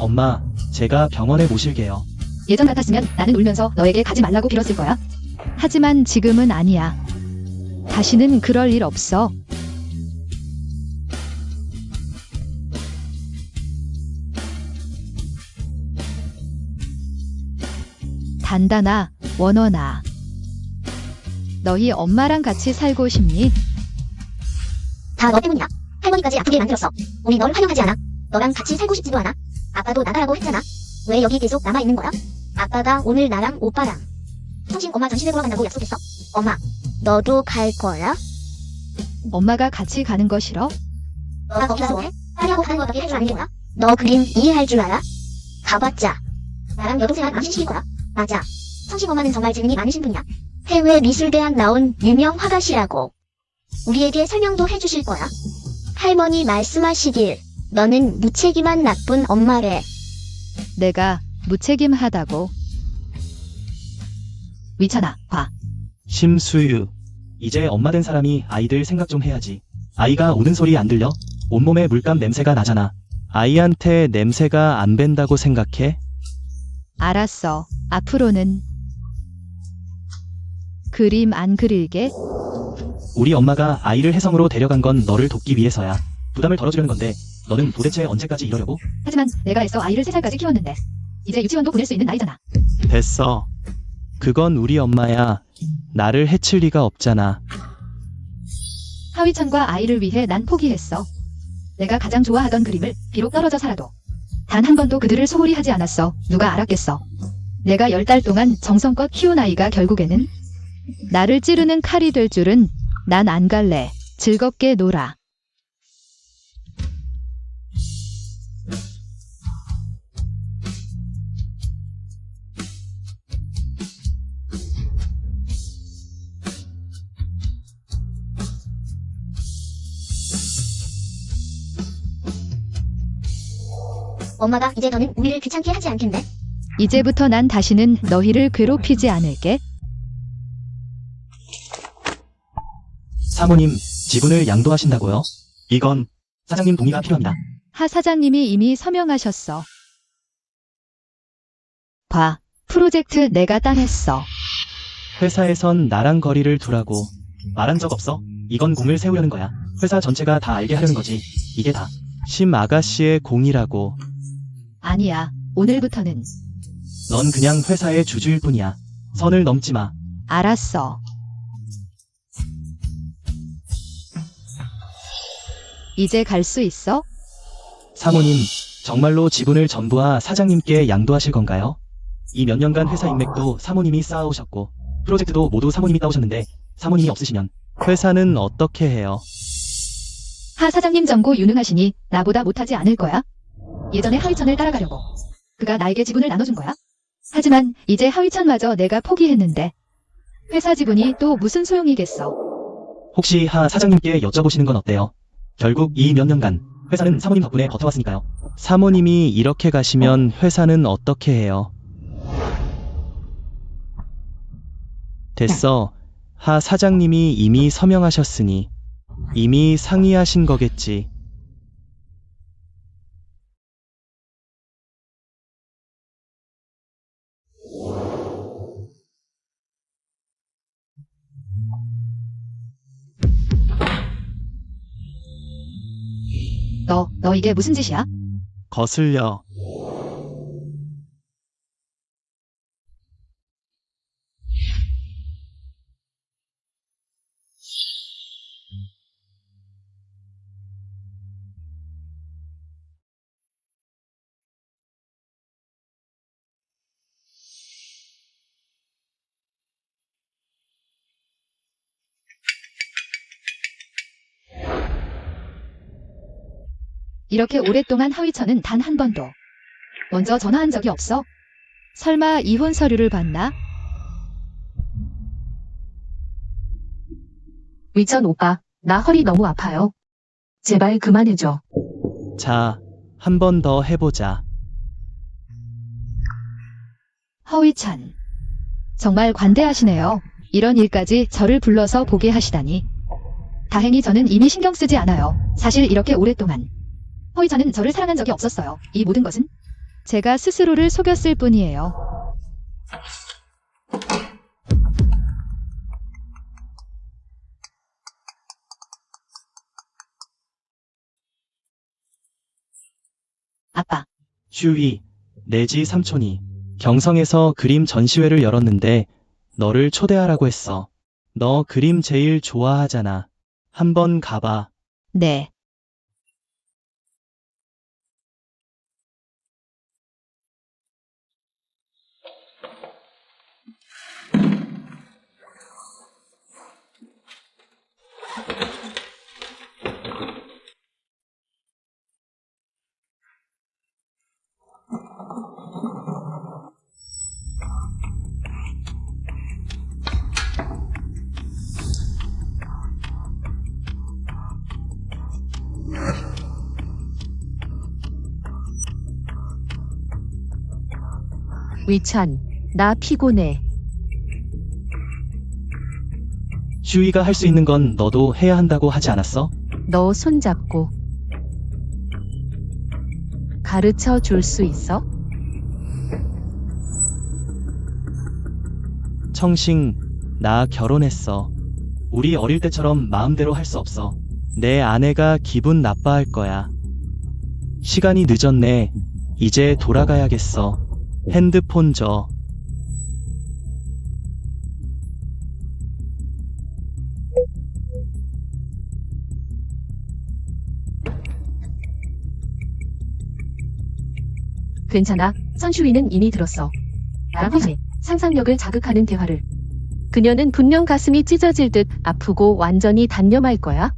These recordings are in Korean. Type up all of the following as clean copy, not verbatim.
엄마, 제가 병원에 모실게요. 예전 같았으면 나는 울면서 너에게 가지 말라고 빌었을 거야. 하지만 지금은 아니야. 다시는 그럴 일 없어. 단단아, 원원아. 너희 엄마랑 같이 살고 싶니? 다 너 때문이야. 할머니까지 아프게 만들었어. 우리 널 환영하지 않아. 너랑 같이 살고 싶지도 않아. 아빠도 나가라고 했잖아. 왜 여기 계속 남아있는 거야? 아빠가 오늘 나랑 오빠랑 성신 엄마 전시회 보러 간다고 약속했어. 엄마, 너도 갈 거야? 엄마가 같이 가는 거 싫어? 너가 거기서 뭐 해? 하려고 하는 거 어떻게 할 줄 아는 거야? 너 그림 이해할 줄 알아? 가봤자 나랑 여동생한 망신시킬 거야. 맞아. 성신 엄마는 정말 재능이 많으신 분이야. 해외 미술대학 나온 유명 화가시라고. 우리에게 설명도 해주실 거야. 할머니 말씀하시길 너는 무책임한 나쁜 엄마래. 내가 무책임하다고. 위찬아, 봐. 심수유. 이제 엄마 된 사람이 아이들 생각 좀 해야지. 아이가 우는 소리 안 들려? 온몸에 물감 냄새가 나잖아. 아이한테 냄새가 안 밴다고 생각해? 알았어. 앞으로는 그림 안 그릴게. 우리 엄마가 아이를 해성으로 데려간 건 너를 돕기 위해서야. 부담을 덜어주려는 건데 너는 도대체 언제까지 이러려고? 하지만 내가 애써 아이를 3살까지 키웠는데 이제 유치원도 보낼 수 있는 나이잖아. 됐어. 그건 우리 엄마야. 나를 해칠 리가 없잖아. 하위천과 아이를 위해 난 포기했어. 내가 가장 좋아하던 그림을 비록 떨어져 살아도 단 한 번도 그들을 소홀히 하지 않았어. 누가 알았겠어. 내가 10달 동안 정성껏 키운 아이가 결국에는 나를 찌르는 칼이 될 줄은. 난 안 갈래. 즐겁게 놀아. 엄마가 이제 너는 우리를 귀찮게 하지 않겠네. 이제부터 난 다시는 너희를 괴롭히지 않을게. 사모님, 지분을 양도하신다고요? 이건 사장님 동의가 필요합니다. 하 사장님이 이미 서명하셨어. 봐. 프로젝트 내가 따냈어. 회사에선 나랑 거리를 두라고 말한 적 없어? 이건 공을 세우려는 거야. 회사 전체가 다 알게 하려는 거지. 이게 다 심 아가씨의 공이라고. 아니야. 오늘부터는. 넌 그냥 회사의 주주일 뿐이야. 선을 넘지 마. 알았어. 이제 갈 수 있어? 사모님, 정말로 지분을 전부와 사장님께 양도하실 건가요? 이 몇 년간 회사 인맥도 사모님이 쌓아오셨고 프로젝트도 모두 사모님이 따오셨는데 사모님이 없으시면 회사는 어떻게 해요? 하 사장님 정고 유능하시니 나보다 못하지 않을 거야. 예전에 하위천을 따라가려고 그가 나에게 지분을 나눠준 거야. 하지만 이제 하위천마저 내가 포기했는데 회사 지분이 또 무슨 소용이겠어. 혹시 하 사장님께 여쭤보시는 건 어때요? 결국 이 몇 년간 회사는 사모님 덕분에 버텨왔으니까요. 사모님이 이렇게 가시면 회사는 어떻게 해요? 됐어. 하 사장님이 이미 서명하셨으니 이미 상의하신 거겠지. 너 이게 무슨 짓이야? 거슬려. 이렇게 오랫동안 하위천은 단 한 번도 먼저 전화한 적이 없어? 설마 이혼 서류를 봤나? 위천 오빠, 나 허리 너무 아파요. 제발 그만해줘. 자, 한 번 더 해보자. 허위찬. 정말 관대하시네요. 이런 일까지 저를 불러서 보게 하시다니. 다행히 저는 이미 신경 쓰지 않아요. 사실 이렇게 오랫동안 허위찬은 저를 사랑한 적이 없었어요. 이 모든 것은 제가 스스로를 속였을 뿐이에요. 아빠, 슈이, 내지 삼촌이 경성에서 그림 전시회를 열었는데 너를 초대하라고 했어. 너 그림 제일 좋아하잖아. 한번 가봐. 네. 위찬, 나 피곤해. 슈이가 할 수 있는 건 너도 해야 한다고 하지 않았어? 너 손잡고. 가르쳐 줄 수 있어? 청싱, 나 결혼했어. 우리 어릴 때처럼 마음대로 할 수 없어. 내 아내가 기분 나빠할 거야. 시간이 늦었네. 이제 돌아가야겠어. 핸드폰 줘. 괜찮아. 선슈이는 이미 들었어. 나랑 해제, 상상력을 자극하는 대화를. 그녀는 분명 가슴이 찢어질 듯 아프고 완전히 단념할 거야.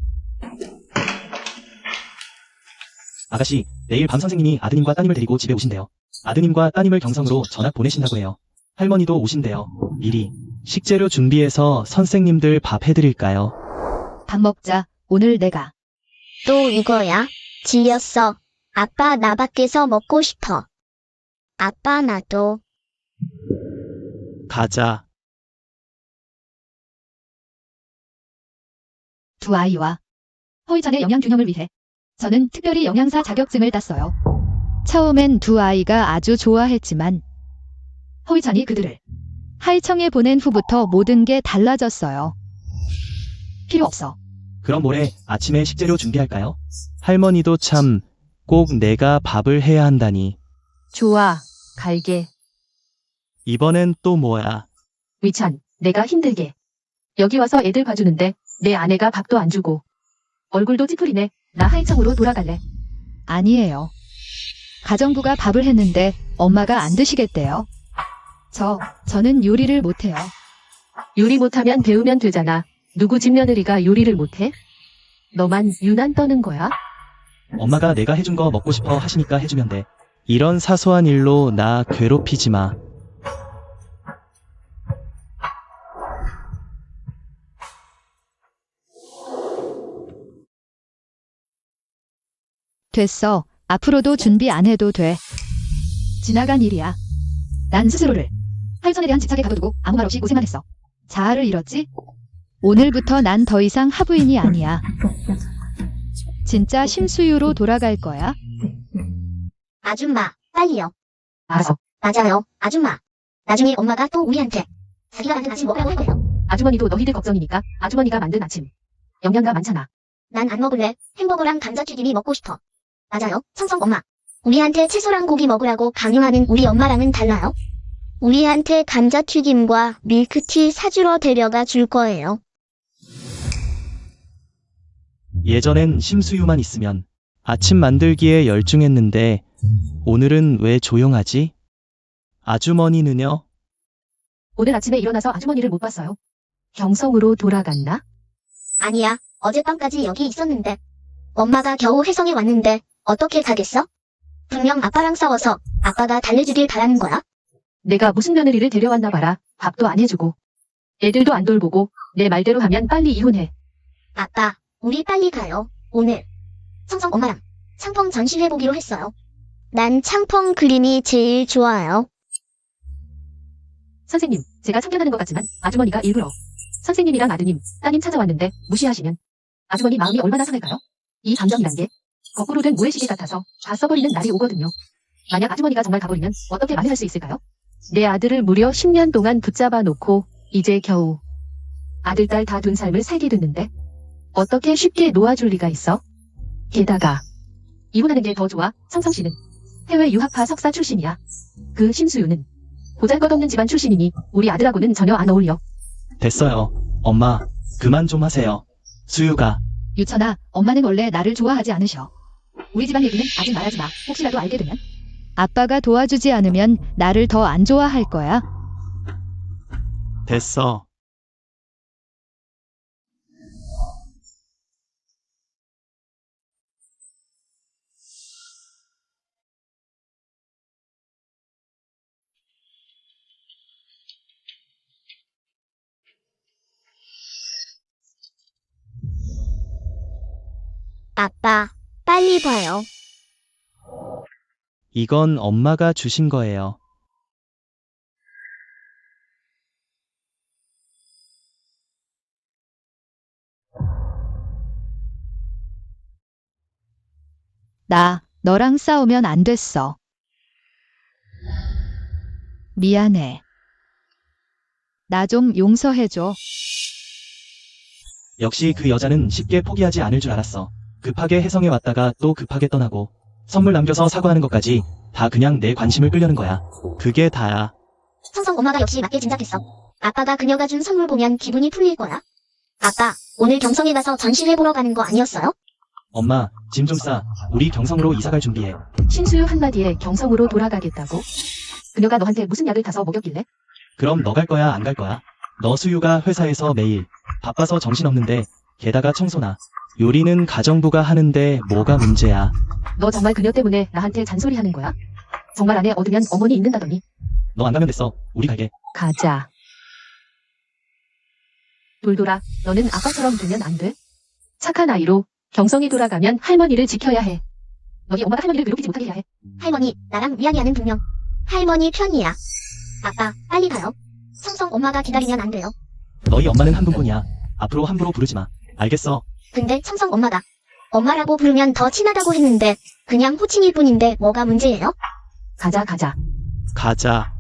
아가씨, 내일 밤 선생님이 아드님과 따님을 데리고 집에 오신대요. 아드님과 따님을 경성으로 전학 보내신다고 해요. 할머니도 오신대요. 미리 식재료 준비해서 선생님들 밥 해드릴까요? 밥 먹자. 오늘 내가. 또 이거야? 질렸어. 아빠 나 밖에서 먹고 싶어. 아빠 나도. 가자. 두 아이와 허이찬의 영양 균형을 위해 저는 특별히 영양사 자격증을 땄어요. 처음엔 두 아이가 아주 좋아했지만 허이찬이 그들을 하이청에 보낸 후부터 모든 게 달라졌어요. 필요 없어. 그럼 모레 아침에 식재료 준비할까요? 할머니도 참 꼭 내가 밥을 해야 한다니. 좋아, 갈게. 이번엔 또 뭐야? 위찬, 내가 힘들게. 여기 와서 애들 봐주는데 내 아내가 밥도 안 주고. 얼굴도 찌푸리네. 나 하이청으로 돌아갈래. 아니에요. 가정부가 밥을 했는데 엄마가 안 드시겠대요. 저는 요리를 못해요. 요리 못하면 배우면 되잖아. 누구 집 며느리가 요리를 못해? 너만 유난 떠는 거야? 엄마가 내가 해준 거 먹고 싶어 하시니까 해주면 돼. 이런 사소한 일로 나 괴롭히지 마. 됐어. 앞으로도 준비 안 해도 돼. 지나간 일이야. 난 스스로를 하이천에 대한 집착에 가둬두고 아무 말 없이 고생만 했어. 자아를 잃었지? 오늘부터 난 더 이상 하부인이 아니야. 진짜 심수유로 돌아갈 거야. 아줌마, 빨리요. 알았어. 맞아요, 아줌마. 나중에 엄마가 또 우리한테 자기가 만든 아침 먹으라고 할 거예요. 아주머니도 너희들 걱정이니까 아주머니가 만든 아침. 영양가 많잖아. 난 안 먹을래. 햄버거랑 감자튀김이 먹고 싶어. 맞아요, 성성 엄마. 우리한테 채소랑 고기 먹으라고 강요하는 우리 엄마랑은 달라요. 우리한테 감자튀김과 밀크티 사주러 데려가 줄 거예요. 예전엔 심수유만 있으면 아침 만들기에 열중했는데 오늘은 왜 조용하지? 아주머니는요? 오늘 아침에 일어나서 아주머니를 못 봤어요. 경성으로 돌아갔나? 아니야, 어젯밤까지 여기 있었는데. 엄마가 겨우 해성에 왔는데 어떻게 가겠어? 분명 아빠랑 싸워서 아빠가 달래주길 바라는 거야? 내가 무슨 며느리를 데려왔나 봐라. 밥도 안 해주고. 애들도 안 돌보고 내 말대로 하면 빨리 이혼해. 아빠, 우리 빨리 가요. 오늘 성성 엄마랑 창펑 전시회 보기로 했어요. 난 창펑 그림이 제일 좋아요. 선생님, 제가 참견하는 것 같지만 아주머니가 일부러 선생님이랑 아드님, 따님 찾아왔는데 무시하시면 아주머니 마음이 얼마나 상할까요? 이 감정이란 게 거꾸로 된 모래시계 같아서 다 써버리는 날이 오거든요. 만약 아주머니가 정말 가버리면 어떻게 말을 할 수 있을까요? 내 아들을 무려 10년 동안 붙잡아 놓고 이제 겨우 아들, 딸 다 둔 삶을 살게 됐는데 어떻게 쉽게 놓아줄 리가 있어? 게다가 이혼하는 게 더 좋아. 성성 씨는 해외 유학파 석사 출신이야. 그 신수유는 보잘것없는 집안 출신이니 우리 아들하고는 전혀 안 어울려. 됐어요. 엄마, 그만 좀 하세요. 수유가. 유천아, 엄마는 원래 나를 좋아하지 않으셔. 우리 집안 얘기는 아직 말하지 마. 혹시라도 알게 되면. 아빠가 도와주지 않으면 나를 더 안 좋아할 거야. 됐어. 아빠, 빨리 봐요. 이건 엄마가 주신 거예요. 나 너랑 싸우면 안 됐어. 미안해. 나 좀 용서해줘. 역시 그 여자는 쉽게 포기하지 않을 줄 알았어. 급하게 해성에 왔다가 또 급하게 떠나고 선물 남겨서 사과하는 것까지 다 그냥 내 관심을 끌려는 거야. 그게 다야. 성성 엄마가 역시 맞게 짐작했어. 아빠가 그녀가 준 선물 보면 기분이 풀릴 거야. 아빠, 오늘 경성에 가서 전시회 보러 가는 거 아니었어요? 엄마, 짐 좀 싸. 우리 경성으로 이사갈 준비해. 신수유 한마디에 경성으로 돌아가겠다고? 그녀가 너한테 무슨 약을 타서 먹였길래? 그럼 너 갈 거야, 안 갈 거야? 너 수유가 회사에서 매일 바빠서 정신없는데 게다가 청소나 요리는 가정부가 하는데 뭐가 문제야? 너 정말 그녀 때문에 나한테 잔소리하는 거야? 정말 안에 얻으면 어머니 있는다더니. 너 안 가면 됐어. 우리 갈게. 가자. 돌돌아, 너는 아빠처럼 되면 안 돼? 착한 아이로 경성이 돌아가면 할머니를 지켜야 해. 너희 엄마가 할머니를 괴롭히지 못하게 해야 해. 할머니, 나랑 미안해하는 분명 할머니 편이야. 아빠, 빨리 가요. 성성 엄마가 기다리면 안 돼요. 너희 엄마는 한 분뿐이야. 앞으로 함부로 부르지 마. 알겠어? 근데 성성 엄마가 엄마라고 부르면 더 친하다고 했는데 그냥 호칭일 뿐인데 뭐가 문제예요? 가자, 가자. 가자.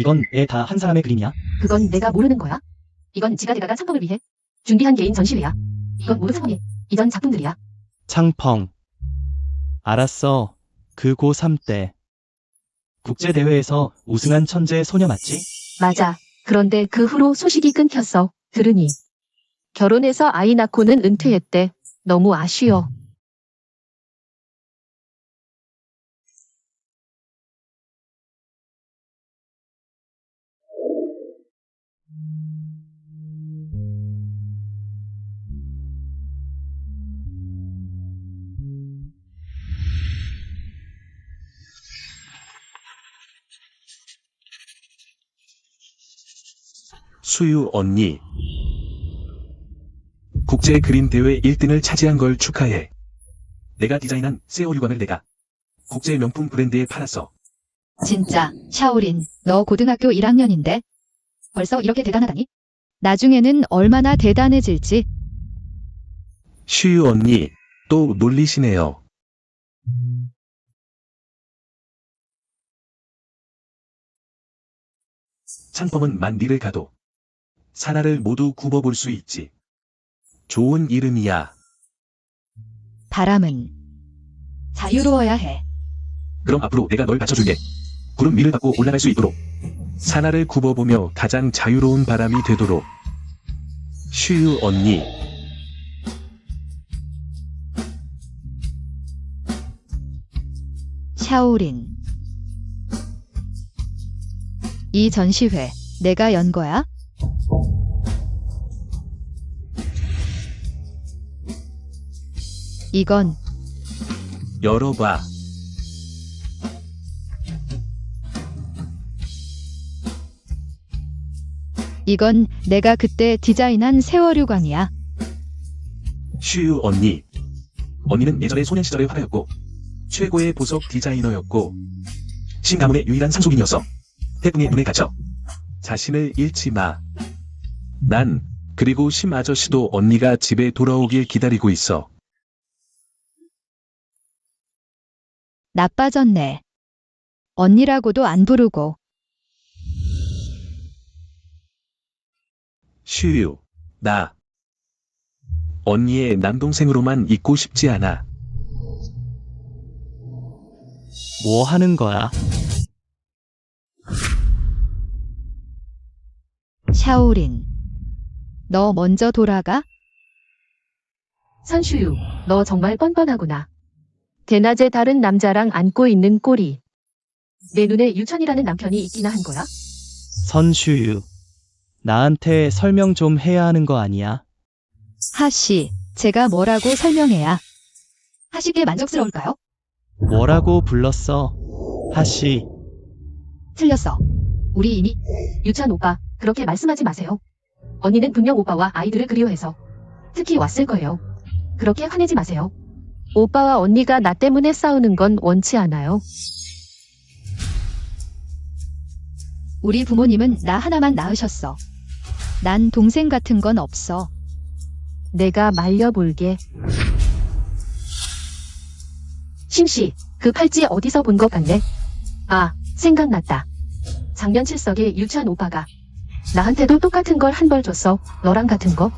이건 애 다 한 사람의 그림이야? 그건 내가 모르는 거야. 이건 지가 대가가 창법을 위해 준비한 개인 전시회야. 이건 모두 상업의 이전 작품들이야. 창펑. 알았어. 그 고3 때. 국제대회에서 우승한 천재 소녀 맞지? 맞아. 그런데 그 후로 소식이 끊겼어. 들으니. 결혼해서 아이 낳고는 은퇴했대. 너무 아쉬워. 수유 언니. 국제 그림 대회 1등을 차지한 걸 축하해. 내가 디자인한 세오류광을 내가 국제 명품 브랜드에 팔았어. 진짜, 샤오린, 너 고등학교 1학년인데? 벌써 이렇게 대단하다니? 나중에는 얼마나 대단해질지. 수유 언니, 또 놀리시네요. 창범은 만리를 가도 사나를 모두 굽어볼 수 있지. 좋은 이름이야. 바람은 자유로워야 해. 그럼 앞으로 내가 널 받쳐줄게. 구름 위를 밟고 올라갈 수 있도록. 사나를 굽어보며 가장 자유로운 바람이 되도록. 슈유 언니. 샤오린. 이 전시회 내가 연 거야? 이건 열어봐. 이건 내가 그때 디자인한 세월유광이야. 슈유 언니. 언니는 예전에 소년 시절의 화가였고 최고의 보석 디자이너였고 신가문의 유일한 상속인이었어. 태풍의 눈에 갇혀 자신을 잃지 마. 난 그리고 심 아저씨도 언니가 집에 돌아오길 기다리고 있어. 나빠졌네. 언니라고도 안 부르고. 슈유, 나 언니의 남동생으로만 있고 싶지 않아. 뭐 하는 거야? 샤오린. 너 먼저 돌아가? 선슈유, 너 정말 뻔뻔하구나. 대낮에 다른 남자랑 안고 있는 꼴이. 내 눈에 유천이라는 남편이 있기나 한 거야? 선슈유. 나한테 설명 좀 해야 하는 거 아니야? 하씨, 제가 뭐라고 설명해야. 하시게 만족스러울까요? 뭐라고 불렀어? 하씨. 틀렸어. 우리 이미 유천 오빠, 그렇게 말씀하지 마세요. 언니는 분명 오빠와 아이들을 그리워해서 특히 왔을 거예요. 그렇게 화내지 마세요. 오빠와 언니가 나 때문에 싸우는 건 원치 않아요. 우리 부모님은 나 하나만 낳으셨어. 난 동생 같은 건 없어. 내가 말려볼게. 심씨, 그 팔찌 어디서 본 것 같네. 아, 생각났다. 작년 칠석에 유치한 오빠가 나한테도 똑같은 걸 한 벌 줬어. 너랑 같은 거.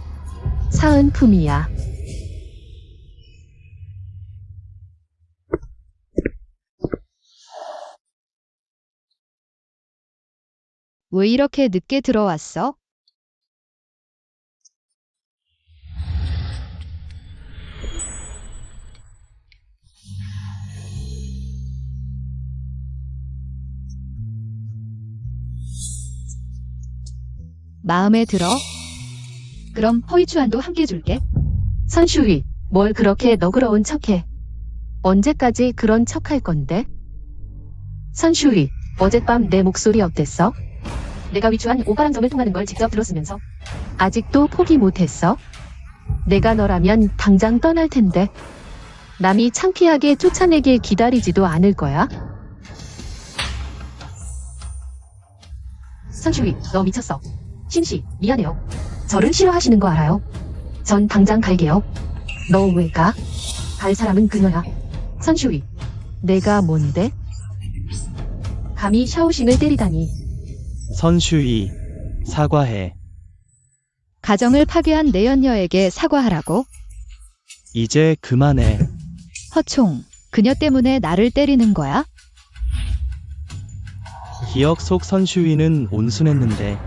사은품이야. 왜 이렇게 늦게 들어왔어? 마음에 들어? 그럼 허위추한도 함께 줄게. 선슈위, 뭘 그렇게 너그러운 척해. 언제까지 그런 척할 건데? 선슈위, 어젯밤 내 목소리 어땠어? 내가 위추한 오빠랑 점을 통하는 걸 직접 들었으면서 아직도 포기 못했어? 내가 너라면 당장 떠날 텐데. 남이 창피하게 쫓아내길 기다리지도 않을 거야? 선슈위, 너 미쳤어. 심씨, 미안해요. 저를 싫어하시는 거 알아요? 전 당장 갈게요. 너 왜 가? 갈 사람은 그녀야. 선슈위, 내가 뭔데? 감히 샤오싱을 때리다니. 선슈이. 사과해. 가정을 파괴한 내연녀에게 사과하라고? 이제 그만해. 허총, 그녀 때문에 나를 때리는 거야? 기억 속 선슈이는 온순했는데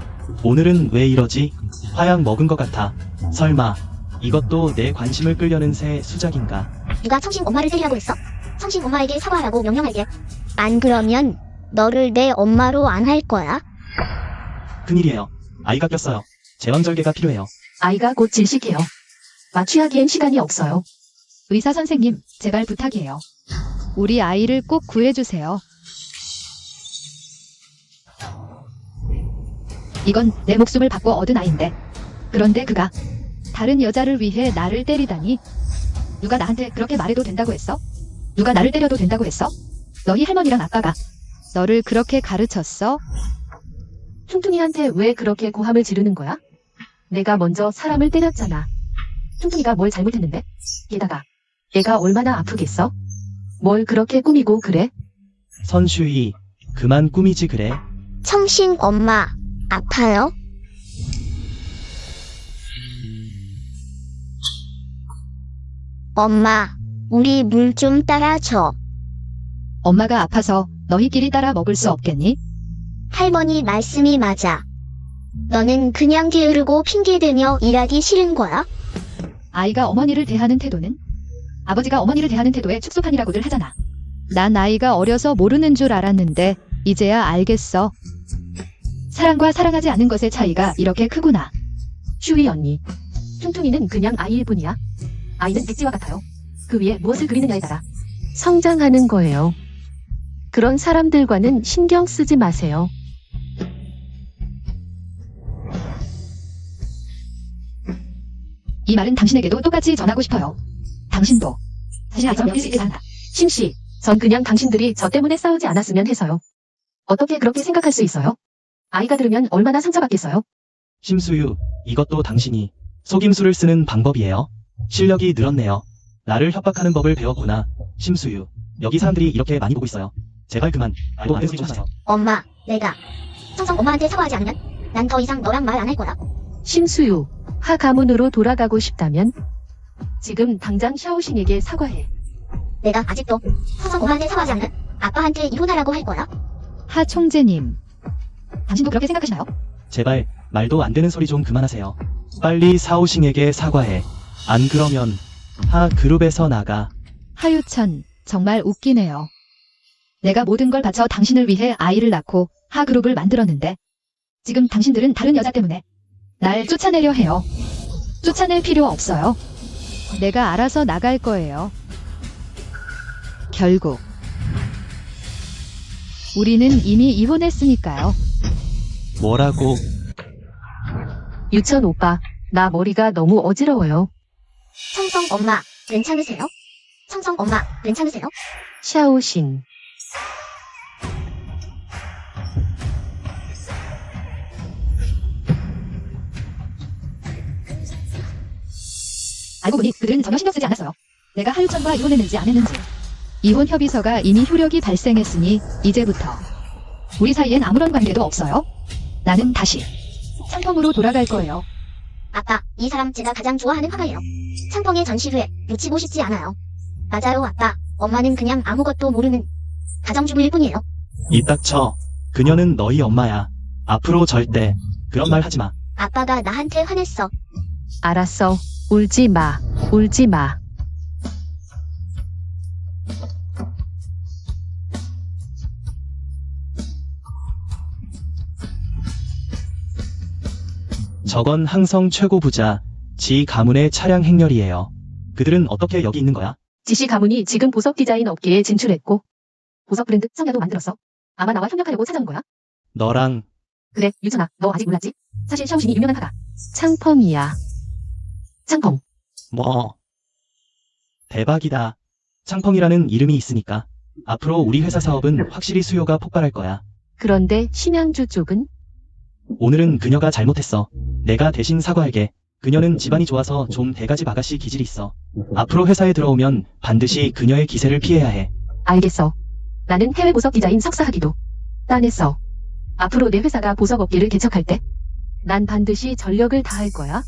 오늘은 왜 이러지? 화약 먹은 것 같아. 설마 이것도 내 관심을 끌려는 새 수작인가? 누가 청신 엄마를 때리라고 했어? 청신 엄마에게 사과하라고 명령할게. 안 그러면 너를 내 엄마로 안 할 거야. 큰일이에요. 아이가 꼈어요. 제왕절개가 필요해요. 아이가 곧 질식해요. 마취하기엔 시간이 없어요. 의사 선생님, 제발 부탁이에요. 우리 아이를 꼭 구해주세요. 이건 내 목숨을 바꿔 얻은 아이인데. 그런데 그가 다른 여자를 위해 나를 때리다니. 누가 나한테 그렇게 말해도 된다고 했어? 누가 나를 때려도 된다고 했어? 너희 할머니랑 아빠가 너를 그렇게 가르쳤어? 퉁퉁이한테 왜 그렇게 고함을 지르는 거야? 내가 먼저 사람을 때렸잖아. 퉁퉁이가 뭘 잘못했는데? 게다가 얘가 얼마나 아프겠어? 뭘 그렇게 꾸미고 그래? 선슈이. 그만 꾸미지 그래. 청신 엄마, 아파요? 엄마, 우리 물 좀 따라줘. 엄마가 아파서 너희끼리 따라 먹을 수 없겠니? 할머니 말씀이 맞아. 너는 그냥 게으르고 핑계대며 일하기 싫은 거야? 아이가 어머니를 대하는 태도는 아버지가 어머니를 대하는 태도에 축소판이라고들 하잖아. 난 아이가 어려서 모르는 줄 알았는데 이제야 알겠어. 사랑과 사랑하지 않는 것의 차이가 이렇게 크구나. 슈이 언니. 퉁퉁이는 그냥 아이일 뿐이야. 아이는 백지와 같아요. 그 위에 무엇을 그리느냐에 따라 성장하는 거예요. 그런 사람들과는 신경 쓰지 마세요. 이 말은 당신에게도 똑같이 전하고 싶어요. 당신도 다시 아이처럼 여길 수 있게 바란다. 심씨, 전 그냥 당신들이 저 때문에 싸우지 않았으면 해서요. 어떻게 그렇게 생각할 수 있어요? 아이가 들으면 얼마나 상처받겠어요? 심수유. 이것도 당신이 속임수를 쓰는 방법이에요. 실력이 늘었네요. 나를 협박하는 법을 배웠구나. 심수유. 여기 사람들이 이렇게 많이 보고 있어요. 제발 그만. 말도 안 되는 소리 좀 하세요. 엄마, 내가 성성 엄마한테 사과하지 않으면 난 더 이상 너랑 말 안 할 거야. 심수유, 하 가문으로 돌아가고 싶다면 지금 당장 샤오싱에게 사과해. 내가 아직도 성성 엄마한테 사과하지 않으면 아빠한테 이혼하라고 할 거야. 하 총재님. 당신도 그렇게 생각하시나요? 제발 말도 안 되는 소리 좀 그만하세요. 빨리 사오싱에게 사과해. 안 그러면 하 그룹에서 나가. 하유천, 정말 웃기네요. 내가 모든 걸 바쳐 당신을 위해 아이를 낳고 하 그룹을 만들었는데 지금 당신들은 다른 여자 때문에 날 쫓아내려 해요. 쫓아낼 필요 없어요. 내가 알아서 나갈 거예요. 결국 우리는 이미 이혼했으니까요. 뭐라고? 유천 오빠, 나 머리가 너무 어지러워요. 성성 엄마, 괜찮으세요? 성성 엄마, 괜찮으세요? 샤오싱. 알고 보니 그들은 전혀 신경 쓰지 않았어요. 내가 하유천과 이혼했는지 안 했는지. 이혼 협의서가 이미 효력이 발생했으니 이제부터 우리 사이엔 아무런 관계도 없어요. 나는 다시 창펑으로 돌아갈 거예요. 아빠, 이 사람 제가 가장 좋아하는 화가예요. 창펑의 전시회 놓치고 싶지 않아요. 맞아요, 아빠. 엄마는 그냥 아무것도 모르는 가정주부일 뿐이에요. 입 닥쳐. 그녀는 너희 엄마야. 앞으로 절대 그런 말 하지 마. 아빠가 나한테 화냈어. 알았어. 울지 마. 울지 마. 저건 항성 최고 부자 지 가문의 차량 행렬이에요. 그들은 어떻게 여기 있는 거야? 지시 가문이 지금 보석 디자인 업계에 진출했고 보석 브랜드 성야도 만들었어. 아마 나와 협력하려고 찾아온 거야. 너랑 그래, 유천아, 너 아직 몰랐지? 사실 샤오신이 유명한 화가 창펑이야. 창펑. 뭐? 대박이다. 창펑이라는 이름이 있으니까 앞으로 우리 회사 사업은 확실히 수요가 폭발할 거야. 그런데 심양주 쪽은 오늘은 그녀가 잘못했어. 내가 대신 사과할게. 그녀는 집안이 좋아서 좀 대가집 아가씨 기질이 있어. 앞으로 회사에 들어오면 반드시 그녀의 기세를 피해야 해. 알겠어. 나는 해외 보석 디자인 석사학위도 따냈어. 앞으로 내 회사가 보석 업계를 개척할 때 난 반드시 전력을 다할 거야.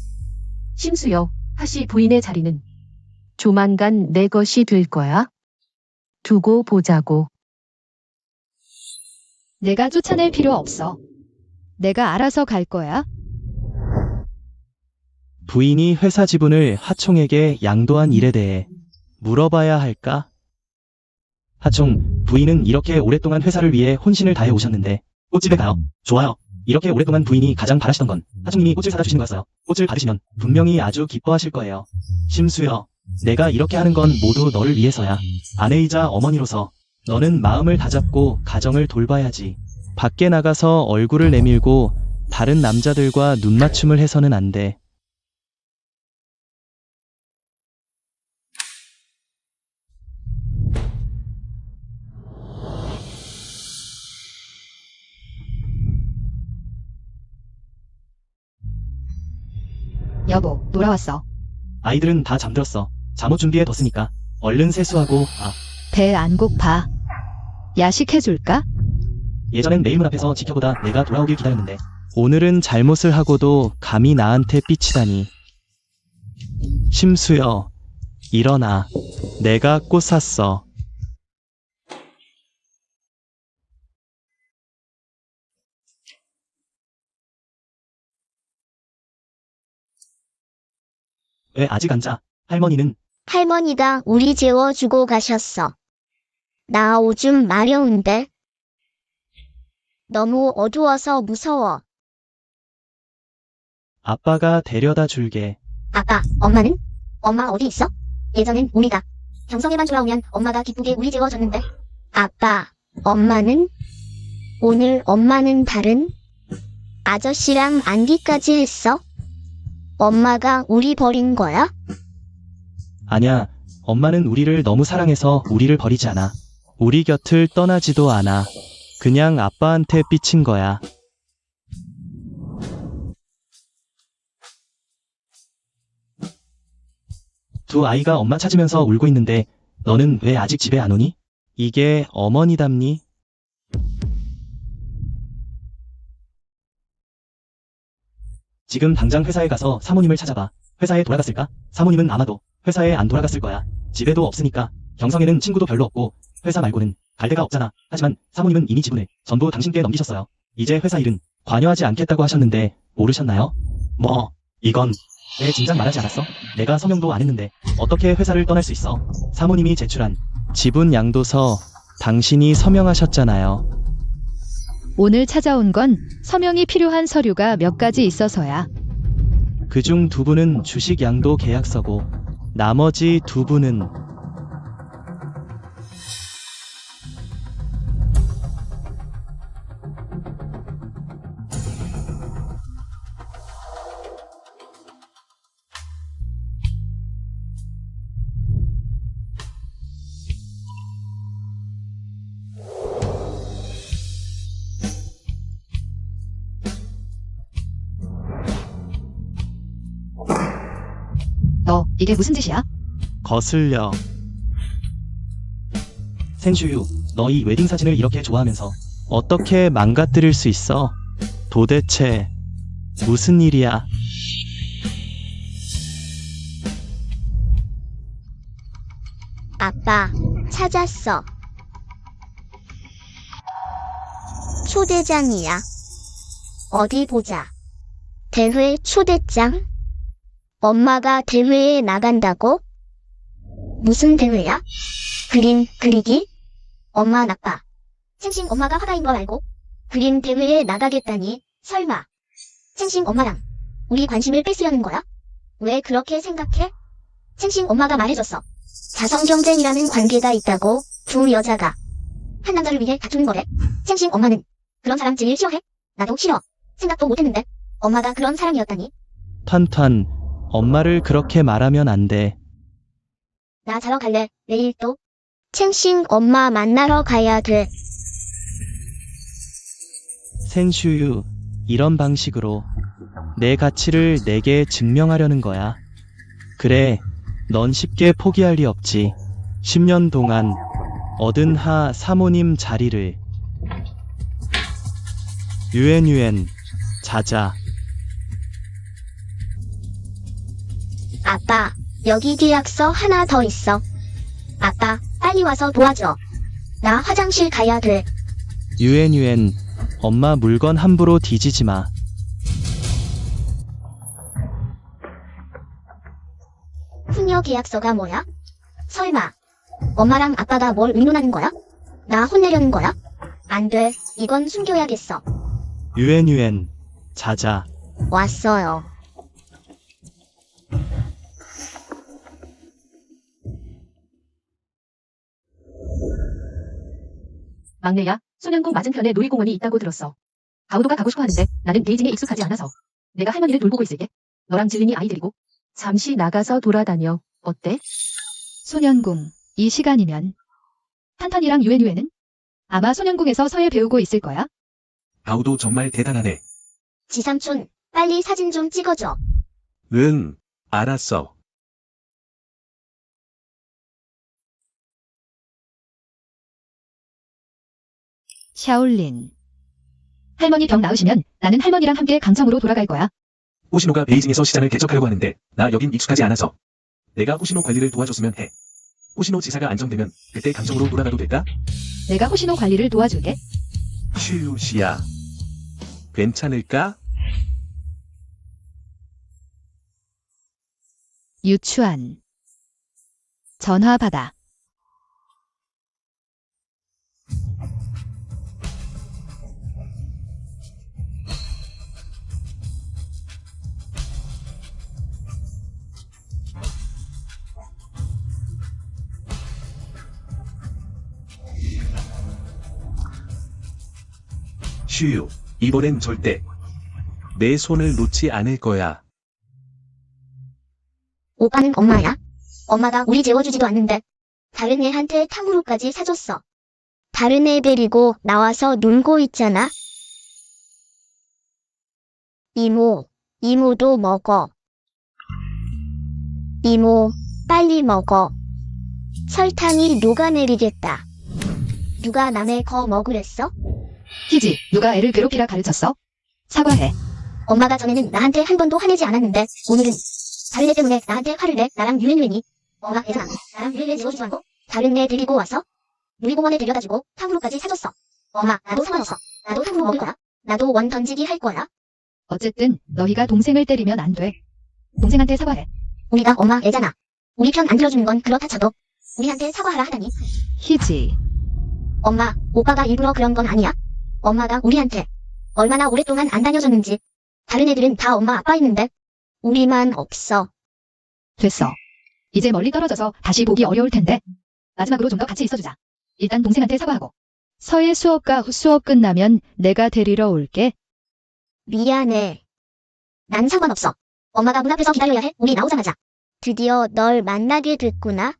심수여, 하씨 부인의 자리는 조만간 내 것이 될 거야. 두고 보자고. 내가 쫓아낼 필요 없어. 내가 알아서 갈 거야. 부인이 회사 지분을 하총에게 양도한 일에 대해 물어봐야 할까? 하총, 부인은 이렇게 오랫동안 회사를 위해 혼신을 다해 오셨는데 꽃집에 가요. 좋아요. 이렇게 오랫동안 부인이 가장 바라시던 건 하총님이 꽃을 사다 주시는 거였어요. 꽃을 받으시면 분명히 아주 기뻐하실 거예요. 심수여, 내가 이렇게 하는 건 모두 너를 위해서야. 아내이자 어머니로서 너는 마음을 다잡고 가정을 돌봐야지. 밖에 나가서 얼굴을 내밀고 다른 남자들과 눈맞춤을 해서는 안 돼. 여보, 돌아왔어. 아이들은 다 잠들었어. 잠옷 준비해 뒀으니까 얼른 세수하고. 배 안 고파. 야식 해줄까? 예전엔 매일 문 앞에서 지켜보다 내가 돌아오길 기다렸는데 오늘은 잘못을 하고도 감히 나한테 삐치다니. 심수여, 일어나. 내가 꽃 샀어. 왜 아직 안 자? 할머니는? 할머니가 우리 재워주고 가셨어. 나 오줌 마려운데. 너무 어두워서 무서워. 아빠가 데려다 줄게. 아빠, 엄마는? 엄마 어디 있어? 예전엔 우리가 경성에만 돌아오면 엄마가 기쁘게 우리 재워줬는데. 아빠, 엄마는? 오늘 엄마는 다른 아저씨랑 안기까지 했어? 엄마가 우리 버린 거야? 아냐, 엄마는 우리를 너무 사랑해서 우리를 버리지 않아. 우리 곁을 떠나지도 않아. 그냥 아빠한테 삐친 거야. 두 아이가 엄마 찾으면서 울고 있는데 너는 왜 아직 집에 안 오니? 이게 어머니답니? 지금 당장 회사에 가서 사모님을 찾아봐. 회사에 돌아갔을까? 사모님은 아마도 회사에 안 돌아갔을 거야. 집에도 없으니까. 경성에는 친구도 별로 없고 회사 말고는 갈 데가 없잖아. 하지만 사모님은 이미 지분을 전부 당신께 넘기셨어요. 이제 회사 일은 관여하지 않겠다고 하셨는데 모르셨나요? 뭐 이건 왜 진작 말하지 않았어? 내가 서명도 안 했는데 어떻게 회사를 떠날 수 있어? 사모님이 제출한 지분 양도서 당신이 서명하셨잖아요. 오늘 찾아온 건 서명이 필요한 서류가 몇 가지 있어서야. 그중 2분은 주식 양도 계약서고 나머지 2분은 너 이게 무슨 짓이야? 거슬려. 생슈유, 너 이 웨딩 사진을 이렇게 좋아하면서 어떻게 망가뜨릴 수 있어? 도대체 무슨 일이야? 아빠, 찾았어. 초대장이야. 어디 보자. 대회 초대장? 엄마가 대회에 나간다고? 무슨 대회야? 그림 그리기? 엄마 나빠. 생신 엄마가 화가인 걸 알고 그림 대회에 나가겠다니 설마 생신 엄마랑 우리 관심을 뺏으려는 거야? 왜 그렇게 생각해? 생신 엄마가 말해줬어. 자성 경쟁이라는 관계가 있다고 두 여자가 한 남자를 위해 다투는 거래. 생신 엄마는 그런 사람 제일 싫어해? 나도 싫어. 생각도 못했는데 엄마가 그런 사람이었다니. 탄탄, 엄마를 그렇게 말하면 안 돼. 나 자러 갈래. 내일 또 생신 엄마 만나러 가야 돼. 생슈유, 이런 방식으로 내 가치를 내게 증명하려는 거야. 그래, 넌 쉽게 포기할 리 없지. 10년 동안 얻은 하 사모님 자리를. 유엔, 자자. 아빠, 여기 계약서 하나 더 있어. 아빠, 빨리 와서 도와줘. 나 화장실 가야 돼. 유엔, 엄마 물건 함부로 뒤지지 마. 후녀 계약서가 뭐야? 설마 엄마랑 아빠가 뭘 의논하는 거야? 나 혼내려는 거야? 안 돼. 이건 숨겨야겠어. 유엔, 자자. 왔어요. 막내야, 소년궁 맞은편에 놀이공원이 있다고 들었어. 가우도가 가고 싶어 하는데 나는 베이징에 익숙하지 않아서 내가 할머니를 돌보고 있을게. 너랑 질린이 아이 데리고 잠시 나가서 돌아다녀. 어때? 소년궁, 이 시간이면. 탄탄이랑 유엔은? 아마 소년궁에서 서예 배우고 있을 거야. 아우도 정말 대단하네. 지삼촌, 빨리 사진 좀 찍어줘. 응, 알았어. 샤올린. 할머니 병 나으시면 나는 할머니랑 함께 강청으로 돌아갈 거야. 호시노가 베이징에서 시장을 개척하려고 하는데 나 여긴 익숙하지 않아서 내가 호시노 관리를 도와줬으면 해. 호시노 지사가 안정되면 그때 강정으로 돌아가도 될까? 내가 호시노 관리를 도와줄게. 슈시야. 괜찮을까? 유추한. 전화 받아. 슈유, 이번엔 절대 내 손을 놓지 않을 거야. 오빠는 엄마야? 엄마가 우리 재워주지도 않는데 다른 애한테 탕후루까지 사줬어. 다른 애 데리고 나와서 놀고 있잖아. 이모도 먹어. 이모, 빨리 먹어. 설탕이 녹아내리겠다. 누가 남의 거 먹으랬어? 희지, 누가 애를 괴롭히라 가르쳤어? 사과해. 엄마가 전에는 나한테 한 번도 화내지 않았는데 오늘은 다른 애 때문에 나한테 화를 내. 나랑 유래유래니. 엄마 얘들아, 나랑 유래유래 지워주지 말고 다른 애 데리고 와서 놀이공원에 데려다주고 탕후루까지 사줬어. 엄마, 나도 상관없어. 나도 탕후루 먹을 거야. 나도 원 던지기 할 거야. 어쨌든 너희가 동생을 때리면 안 돼. 동생한테 사과해. 우리가 엄마 애잖아. 우리 편 안 들어주는 건 그렇다 쳐도 우리한테 사과하라 하다니. 희지, 엄마, 오빠가 일부러 그런 건 아니야. 엄마가 우리한테 얼마나 오랫동안 안 다녀줬는지. 다른 애들은 다 엄마 아빠 있는데 우리만 없어. 됐어. 이제 멀리 떨어져서 다시 보기 어려울 텐데 마지막으로 좀 더 같이 있어주자. 일단 동생한테 사과하고. 서예 수업과 수업 끝나면 내가 데리러 올게. 미안해. 난 상관없어. 엄마가 문 앞에서 기다려야 해. 우리 나오자마자. 드디어 널 만나게 됐구나.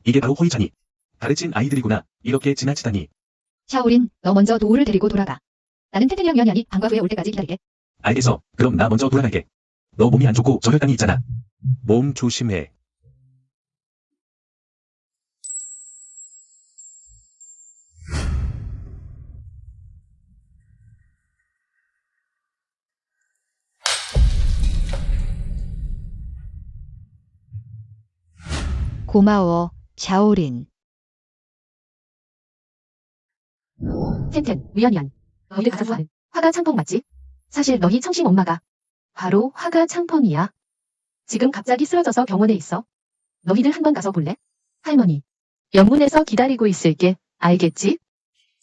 이게 바로 호이찬이. 가르친 아이들이구나. 이렇게 지나치다니. 샤오린, 너 먼저 도우를 데리고 돌아가. 나는 텐텐이랑 유한이 방과 후에 올 때까지 기다리게. 알겠어. 그럼 나 먼저 돌아갈게. 너 몸이 안 좋고 저혈당이 있잖아. 몸 조심해. 고마워, 샤오린. 텐텐, 위안위안. 너희들 가장 좋아하는 화가 창펑 맞지? 사실 너희 청심 엄마가 바로 화가 창펑이야. 지금 갑자기 쓰러져서 병원에 있어. 너희들 한번 가서 볼래? 할머니, 영문에서 기다리고 있을게. 알겠지?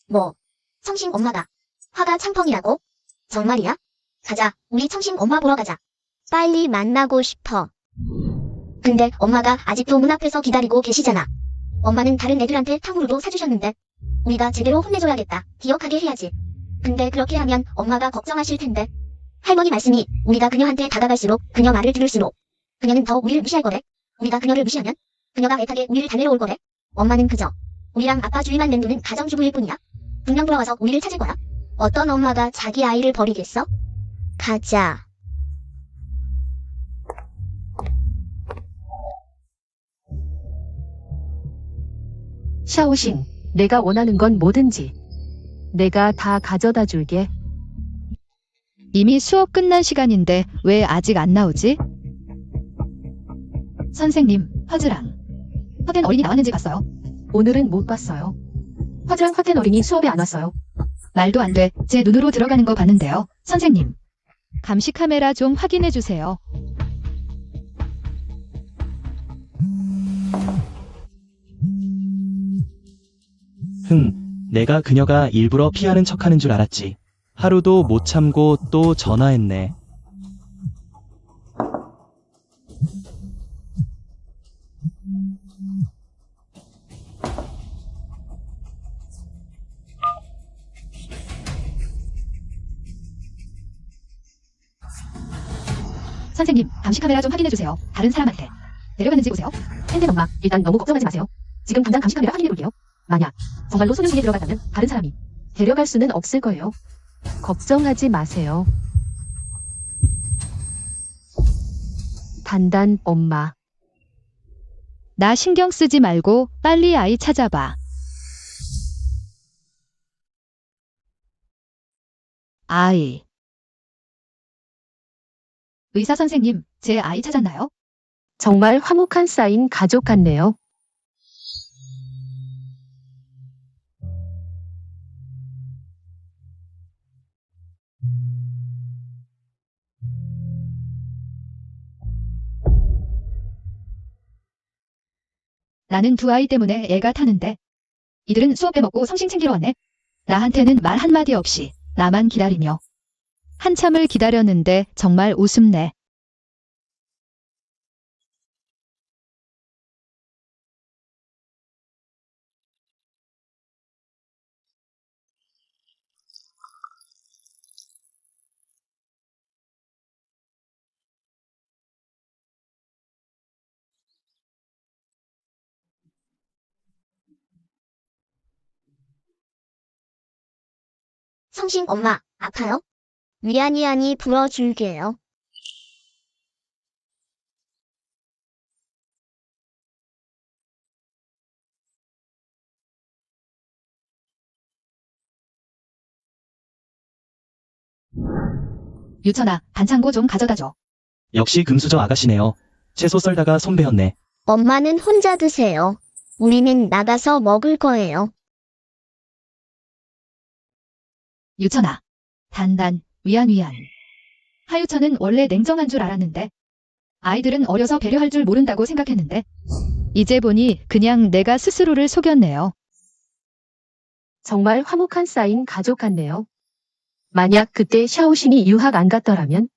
뭐, 청심 엄마가 화가 창펑이라고? 정말이야? 가자. 우리 청심 엄마 보러 가자. 빨리 만나고 싶어. 근데 엄마가 아직도 문 앞에서 기다리고 계시잖아. 엄마는 다른 애들한테 탕후루도 사주셨는데 우리가 제대로 혼내줘야겠다. 기억하게 해야지. 근데 그렇게 하면 엄마가 걱정하실 텐데. 할머니 말씀이 우리가 그녀한테 다가갈수록 그녀 말을 들을수록 그녀는 더 우리를 무시할 거래. 우리가 그녀를 무시하면 그녀가 애타게 우리를 달래러 올 거래. 엄마는 그저 우리랑 아빠 주위만 맴도는 가정주부일 뿐이야. 분명 돌아와서 우리를 찾을 거야. 어떤 엄마가 자기 아이를 버리겠어? 가자. 샤오싱, 내가 원하는 건 뭐든지 내가 다 가져다 줄게. 이미 수업 끝난 시간인데 왜 아직 안 나오지? 선생님, 화즈랑. 허된 어린이 나왔는지 봤어요? 오늘은 못 봤어요. 화즈랑 화텐 어린이 수업에 안 왔어요. 말도 안 돼. 제 눈으로 들어가는 거 봤는데요. 선생님. 감시 카메라 좀 확인해 주세요. 내가 그녀가 일부러 피하는 척하는 줄 알았지. 하루도 못 참고 또 전화했네. 선생님, 감시 카메라 좀 확인해 주세요. 다른 사람한테. 내려갔는지 보세요. 텐텐 엄마, 일단 너무 걱정하지 마세요. 지금 당장 감시 카메라 확인해 볼게요. 만약 정말로 소년 중에 들어갔다면 다른 사람이 데려갈 수는 없을 거예요. 걱정하지 마세요. 단단 엄마. 나 신경 쓰지 말고 빨리 아이 찾아봐. 아이. 의사 선생님, 제 아이 찾았나요? 정말 화목한 쌓인 가족 같네요. 나는 두 아이 때문에 애가 타는데. 이들은 수업 빼먹고 성심 챙기러 왔네. 나한테는 말 한마디 없이 나만 기다리며. 한참을 기다렸는데 정말 우습네. 성심 엄마, 아파요? 위안이 불어줄게요. 유천아, 반창고 좀 가져다 줘. 역시 금수저 아가씨네요. 채소 썰다가 손 베었네. 엄마는 혼자 드세요. 우리는 나가서 먹을 거예요. 유천아. 단단, 위안. 하유천은 원래 냉정한 줄 알았는데 아이들은 어려서 배려할 줄 모른다고 생각했는데 이제 보니 그냥 내가 스스로를 속였네요. 정말 화목한 쌓인 가족 같네요. 만약 그때 샤오신이 유학 안 갔더라면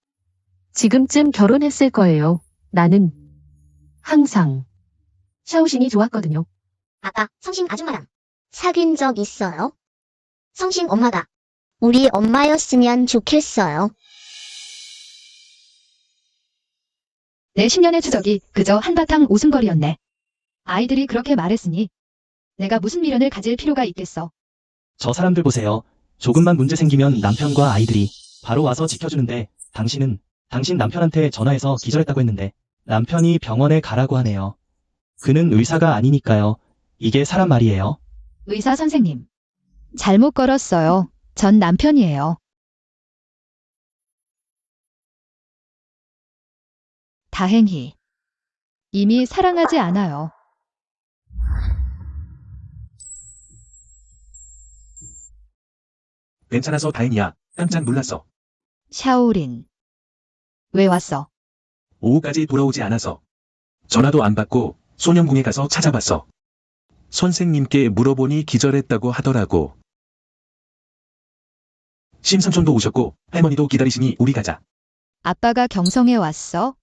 지금쯤 결혼했을 거예요. 나는 항상 샤오신이 좋았거든요. 아까 성심 아줌마랑 사귄 적 있어요? 성심 엄마가 우리 엄마였으면 좋겠어요. 내 10년의 추적이 그저 한바탕 웃음거리였네. 아이들이 그렇게 말했으니 내가 무슨 미련을 가질 필요가 있겠어. 저 사람들 보세요. 조금만 문제 생기면 남편과 아이들이 바로 와서 지켜주는데 당신은 당신 남편한테 전화해서 기절했다고 했는데 남편이 병원에 가라고 하네요. 그는 의사가 아니니까요. 이게 사람 말이에요. 의사 선생님. 잘못 걸었어요. 전 남편이에요. 다행히. 이미 사랑하지 않아요. 괜찮아서 다행이야. 깜짝 놀랐어. 샤오린. 왜 왔어? 오후까지 돌아오지 않아서. 전화도 안 받고 소년궁에 가서 찾아봤어. 선생님께 물어보니 기절했다고 하더라고. 심삼촌도 오셨고 할머니도 기다리시니 우리 가자. 아빠가 경성에 왔어?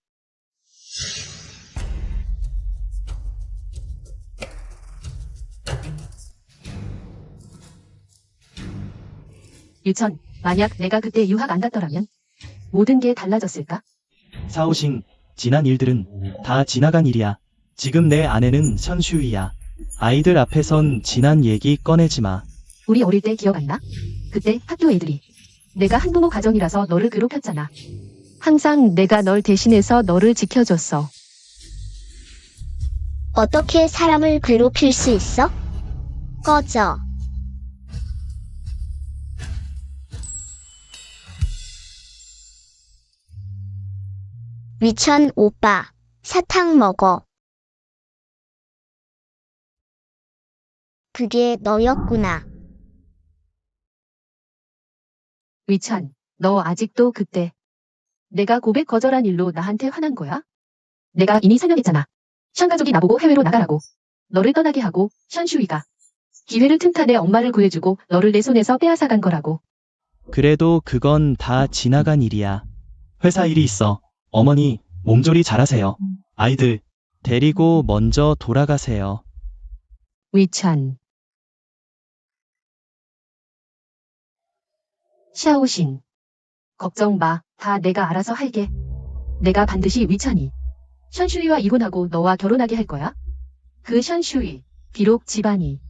유천, 만약 내가 그때 유학 안 갔더라면 모든 게 달라졌을까? 사오싱, 지난 일들은 다 지나간 일이야. 지금 내 아내는 션슈이야. 아이들 앞에선 지난 얘기 꺼내지 마. 우리 어릴 때 기억 안 나? 그때 학교 애들이 내가 한부모 가정이라서 너를 괴롭혔잖아. 항상 내가 널 대신해서 너를 지켜줬어. 어떻게 사람을 괴롭힐 수 있어? 꺼져. 위천 오빠, 사탕 먹어. 그게 너였구나. 위찬, 너 아직도 그때 내가 고백 거절한 일로 나한테 화난 거야? 내가 이미 설명했잖아. 션 가족이 나보고 해외로 나가라고. 너를 떠나게 하고 션슈이가 기회를 틈타 내 엄마를 구해주고 너를 내 손에서 빼앗아간 거라고. 그래도 그건 다 지나간 일이야. 회사 일이 있어. 어머니, 몸조리 잘하세요. 아이들, 데리고 먼저 돌아가세요. 위찬. 샤오신. 걱정 마. 다 내가 알아서 할게. 내가 반드시 위찬이. 션슈이와 이혼하고 너와 결혼하게 할 거야. 그 션슈이. 비록 집안이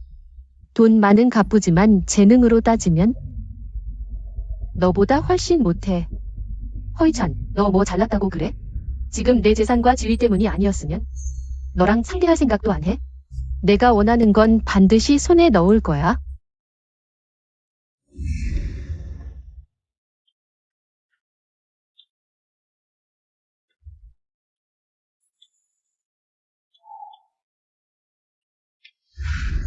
돈 많은 갑부지만 재능으로 따지면 너보다 훨씬 못해. 허이찬, 너 뭐 잘났다고 그래? 지금 내 재산과 지위 때문이 아니었으면 너랑 상대할 생각도 안 해? 내가 원하는 건 반드시 손에 넣을 거야.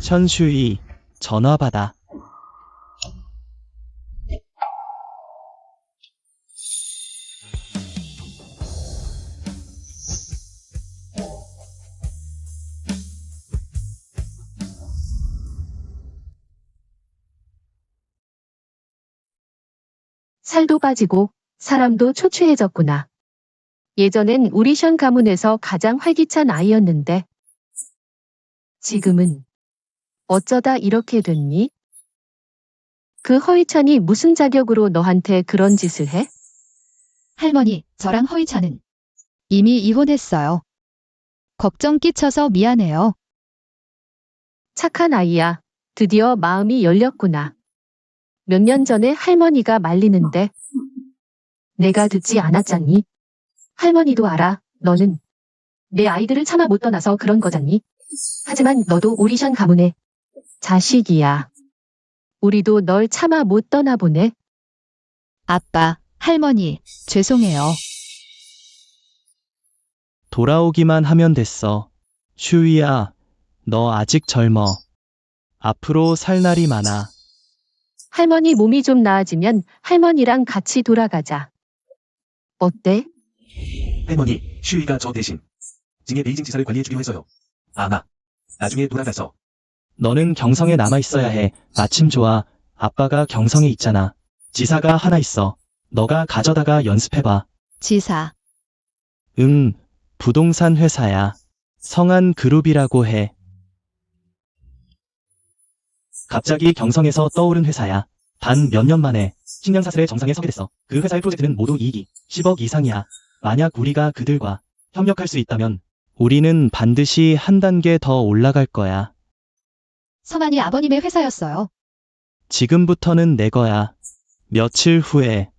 션슈이, 전화 받아. 살도 빠지고 사람도 초췌해졌구나. 예전엔 우리 션 가문에서 가장 활기찬 아이였는데 지금은 어쩌다 이렇게 됐니? 그 허이찬이 무슨 자격으로 너한테 그런 짓을 해? 할머니, 저랑 허이찬은 이미 이혼했어요. 걱정 끼쳐서 미안해요. 착한 아이야. 드디어 마음이 열렸구나. 몇 년 전에 할머니가 말리는데 내가 듣지 않았잖니? 할머니도 알아. 너는 내 아이들을 차마 못 떠나서 그런 거잖니? 하지만 너도 우리 션 가문의 자식이야. 우리도 널 차마 못 떠나보네. 아빠, 할머니, 죄송해요. 돌아오기만 하면 됐어. 슈이야, 너 아직 젊어. 앞으로 살 날이 많아. 할머니 몸이 좀 나아지면 할머니랑 같이 돌아가자. 어때? 할머니, 슈이가 저 대신 징의 베이징 지사를 관리해주기로 해서요. 아마 나중에 돌아가서 너는 경성에 남아있어야 해. 마침 좋아. 아빠가 경성에 있잖아. 지사가 하나 있어. 너가 가져다가 연습해봐. 지사. 응, 부동산 회사야. 성한 그룹이라고 해. 갑자기 경성에서 떠오른 회사야. 단 몇 년 만에 10년 사슬의 정상에 서게 됐어. 그 회사의 프로젝트는 모두 이익이 10억 이상이야. 만약 우리가 그들과 협력할 수 있다면 우리는 반드시 한 단계 더 올라갈 거야. 성환이 아버님의 회사였어요. 지금부터는 내 거야. 며칠 후에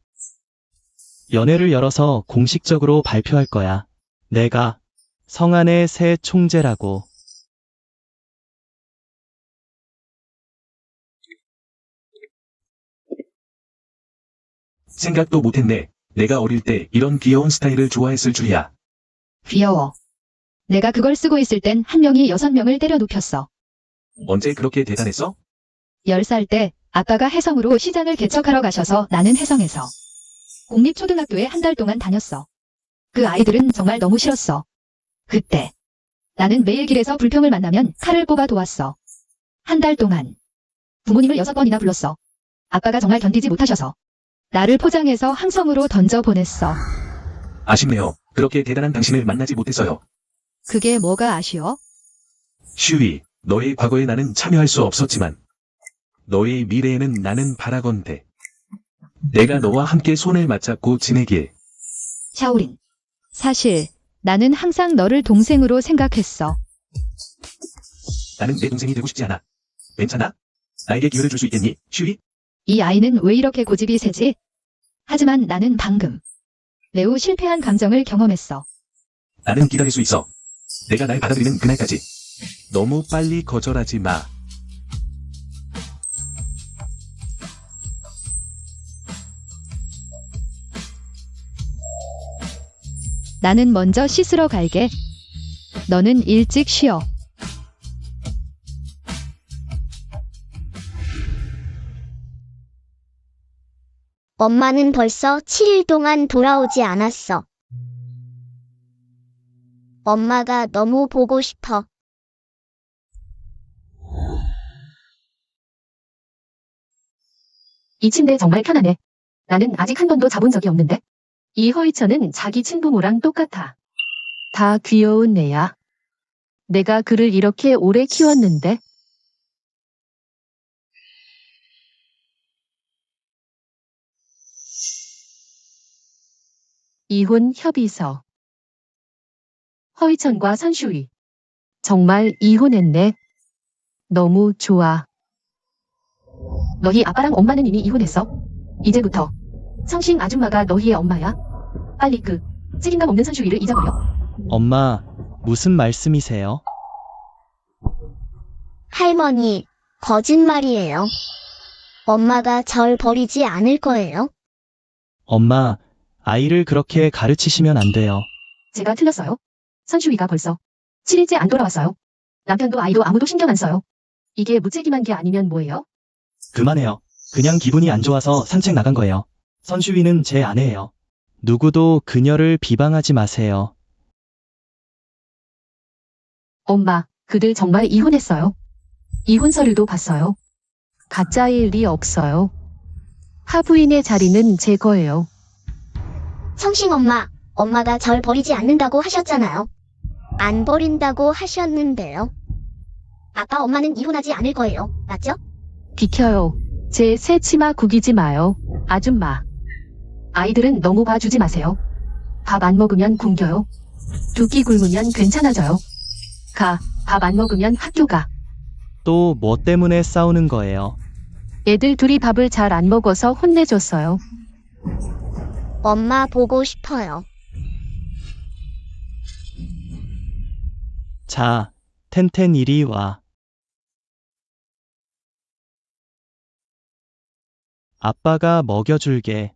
연회를 열어서 공식적으로 발표할 거야. 내가 성안의 새 총재라고. 생각도 못했네. 내가 어릴 때 이런 귀여운 스타일을 좋아했을 줄이야. 귀여워. 내가 그걸 쓰고 있을 땐 한 명이 6명을 때려 눕혔어. 언제 그렇게 대단했어? 10살 때 아빠가 해성으로 시장을 개척하러 가셔서 나는 해성에서 공립초등학교에 한 달 동안 다녔어. 그 아이들은 정말 너무 싫었어. 그때 나는 매일 길에서 불평을 만나면 칼을 뽑아 도왔어. 한 달 동안 부모님을 6번이나 불렀어. 아빠가 정말 견디지 못하셔서 나를 포장해서 항성으로 던져 보냈어. 아쉽네요. 그렇게 대단한 당신을 만나지 못해서요. 그게 뭐가 아쉬워? 슈이, 너의 과거에 나는 참여할 수 없었지만 너의 미래에는 나는 바라건대. 내가 너와 함께 손을 맞잡고 지내길. 샤오린. 사실 나는 항상 너를 동생으로 생각했어. 나는 내 동생이 되고 싶지 않아. 괜찮아? 나에게 기회를 줄 수 있겠니, 슈이? 이 아이는 왜 이렇게 고집이 세지? 하지만 나는 방금 매우 실패한 감정을 경험했어. 나는 기다릴 수 있어. 내가 날 받아들이는 그날까지. 너무 빨리 거절하지 마. 나는 먼저 씻으러 갈게. 너는 일찍 쉬어. 엄마는 벌써 7일 동안 돌아오지 않았어. 엄마가 너무 보고 싶어. 이 침대 정말 편하네. 나는 아직 한 번도 자본 적이 없는데. 이 허이처는 자기 친부모랑 똑같아. 다 귀여운 애야. 내가 그를 이렇게 오래 키웠는데. 이혼 협의서. 허이천과 선슈이. 정말 이혼했네. 너무 좋아. 너희 아빠랑 엄마는 이미 이혼했어. 이제부터 성싱 아줌마가 너희의 엄마야. 빨리 그 책임감 없는 선슈이를 잊어버려. 엄마, 무슨 말씀이세요? 할머니, 거짓말이에요. 엄마가 절 버리지 않을 거예요. 엄마, 아이를 그렇게 가르치시면 안 돼요. 제가 틀렸어요. 선슈이가 벌써 7일째 안 돌아왔어요. 남편도 아이도 아무도 신경 안 써요. 이게 무책임한 게 아니면 뭐예요? 그만해요. 그냥 기분이 안 좋아서 산책 나간 거예요. 선슈이는 제 아내예요. 누구도 그녀를 비방하지 마세요. 엄마, 그들 정말 이혼했어요. 이혼 서류도 봤어요. 가짜일 리 없어요. 하부인의 자리는 제 거예요. 성싱 엄마, 엄마가 절 버리지 않는다고 하셨잖아요. 안 버린다고 하셨는데요. 아빠 엄마는 이혼하지 않을 거예요. 맞죠? 비켜요. 제 새 치마 구기지 마요. 아줌마. 아이들은 너무 봐주지 마세요. 밥 안 먹으면 굶겨요. 2끼 굶으면 괜찮아져요. 밥 안 먹으면 학교 가. 또 뭐 때문에 싸우는 거예요? 애들 둘이 밥을 잘 안 먹어서 혼내줬어요. 엄마 보고 싶어요. 자, 텐텐 이리 와. 아빠가 먹여줄게.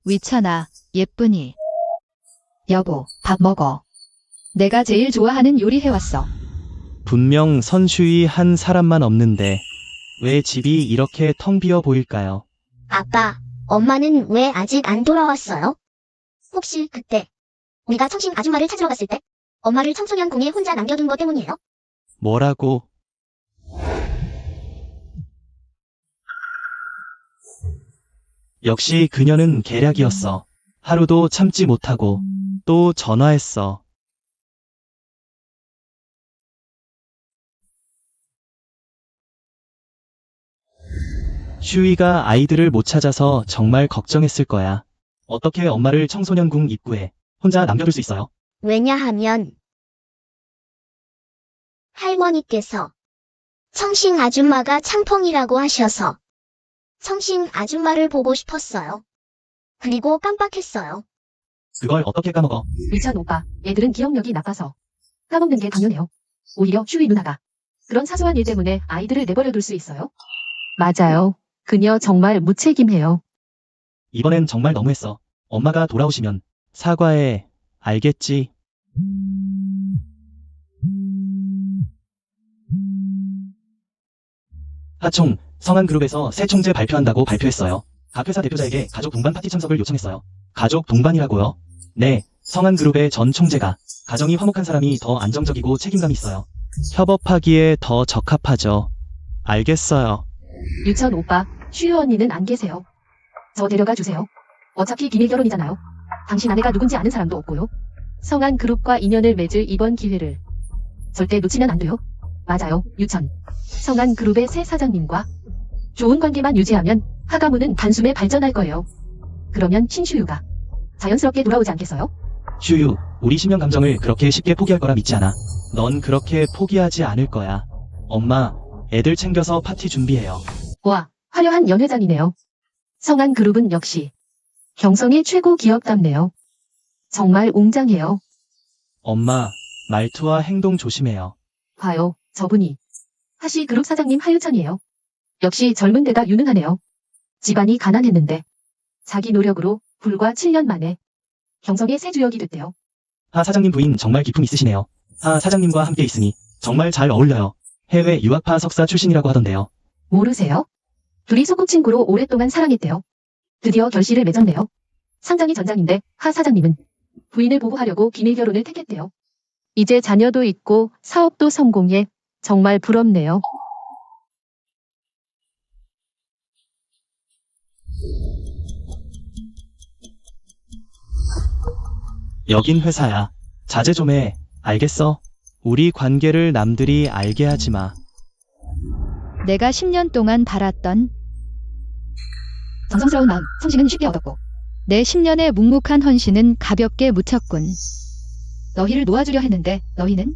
위찬아, 예쁜이. 여보, 밥 먹어. 내가 제일 좋아하는 요리 해왔어. 분명 선슈이 한 사람만 없는데 왜 집이 이렇게 텅 비어 보일까요? 아빠, 엄마는 왜 아직 안 돌아왔어요? 혹시 그때 우리가 청신 아줌마를 찾으러 갔을 때 엄마를 청소년 공에 혼자 남겨둔 것 때문이에요? 뭐라고? 역시 그녀는 계략이었어. 하루도 참지 못하고 또 전화했어. 슈이가 아이들을 못 찾아서 정말 걱정했을 거야. 어떻게 엄마를 청소년궁 입구에 혼자 남겨둘 수 있어요? 왜냐하면 할머니께서 청신 아줌마가 창펑이라고 하셔서 청신 아줌마를 보고 싶었어요. 그리고 깜빡했어요. 그걸 어떻게 까먹어? 위찬 오빠, 애들은 기억력이 나빠서 까먹는 게 당연해요. 오히려 슈이 누나가 그런 사소한 일 때문에 아이들을 내버려 둘 수 있어요. 맞아요. 그녀 정말 무책임해요. 이번엔 정말 너무했어. 엄마가 돌아오시면 사과해. 알겠지? 하총, 성한그룹에서 새 총재 발표한다고 발표했어요. 각 회사 대표자에게 가족 동반 파티 참석을 요청했어요. 가족 동반이라고요? 네, 성한그룹의 전 총재가 가정이 화목한 사람이 더 안정적이고 책임감이 있어요. 협업하기에 더 적합하죠. 알겠어요. 유천 오빠, 슈유 언니는 안 계세요. 저 데려가 주세요. 어차피 비밀 결혼이잖아요. 당신 아내가 누군지 아는 사람도 없고요. 성한 그룹과 인연을 맺을 이번 기회를 절대 놓치면 안 돼요. 맞아요, 유천. 성한 그룹의 새 사장님과 좋은 관계만 유지하면 하가문은 단숨에 발전할 거예요. 그러면 신슈유가 자연스럽게 돌아오지 않겠어요? 슈유, 우리 10년 감정을 그렇게 쉽게 포기할 거라 믿지 않아. 넌 그렇게 포기하지 않을 거야. 엄마, 애들 챙겨서 파티 준비해요. 와, 화려한 연회장이네요. 성한 그룹은 역시 경성의 최고 기업답네요. 정말 웅장해요. 엄마, 말투와 행동 조심해요. 봐요, 저분이 하시 그룹 사장님 하유천이에요. 역시 젊은 데다 유능하네요. 집안이 가난했는데 자기 노력으로 불과 7년 만에 경성의 새 주역이 됐대요. 하 사장님 부인 정말 기품 있으시네요. 하 사장님과 함께 있으니 정말 잘 어울려요. 해외 유학파 석사 출신이라고 하던데요. 모르세요? 둘이 소꿉친구로 오랫동안 사랑했대요. 드디어 결실을 맺었네요. 상장이 전장인데 하 사장님은 부인을 보호하려고 비밀 결혼을 택했대요. 이제 자녀도 있고 사업도 성공해 정말 부럽네요. 여긴 회사야. 자제 좀 해. 알겠어? 우리 관계를 남들이 알게 하지 마. 내가 10년 동안 바랐던 정성스러운 마음, 성심은 쉽게 얻었고 내 10년의 묵묵한 헌신은 가볍게 묻혔군. 너희를 놓아주려 했는데 너희는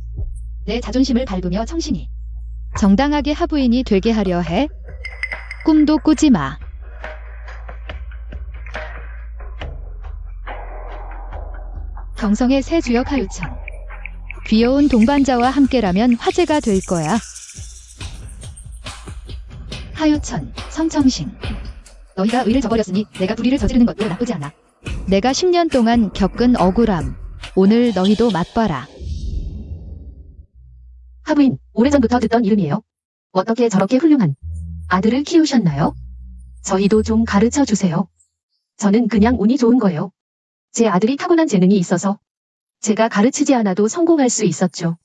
내 자존심을 밟으며 청신이 정당하게 하부인이 되게 하려 해. 꿈도 꾸지 마. 경성의 새 주역 하유천. 귀여운 동반자와 함께라면 화제가 될 거야. 하유천, 성청신. 너희가 의를 저버렸으니 내가 불의를 저지르는 것도 나쁘지 않아. 내가 10년 동안 겪은 억울함. 오늘 너희도 맛봐라. 하부인, 오래전부터 듣던 이름이에요. 어떻게 저렇게 훌륭한 아들을 키우셨나요? 저희도 좀 가르쳐 주세요. 저는 그냥 운이 좋은 거예요. 제 아들이 타고난 재능이 있어서 제가 가르치지 않아도 성공할 수 있었죠.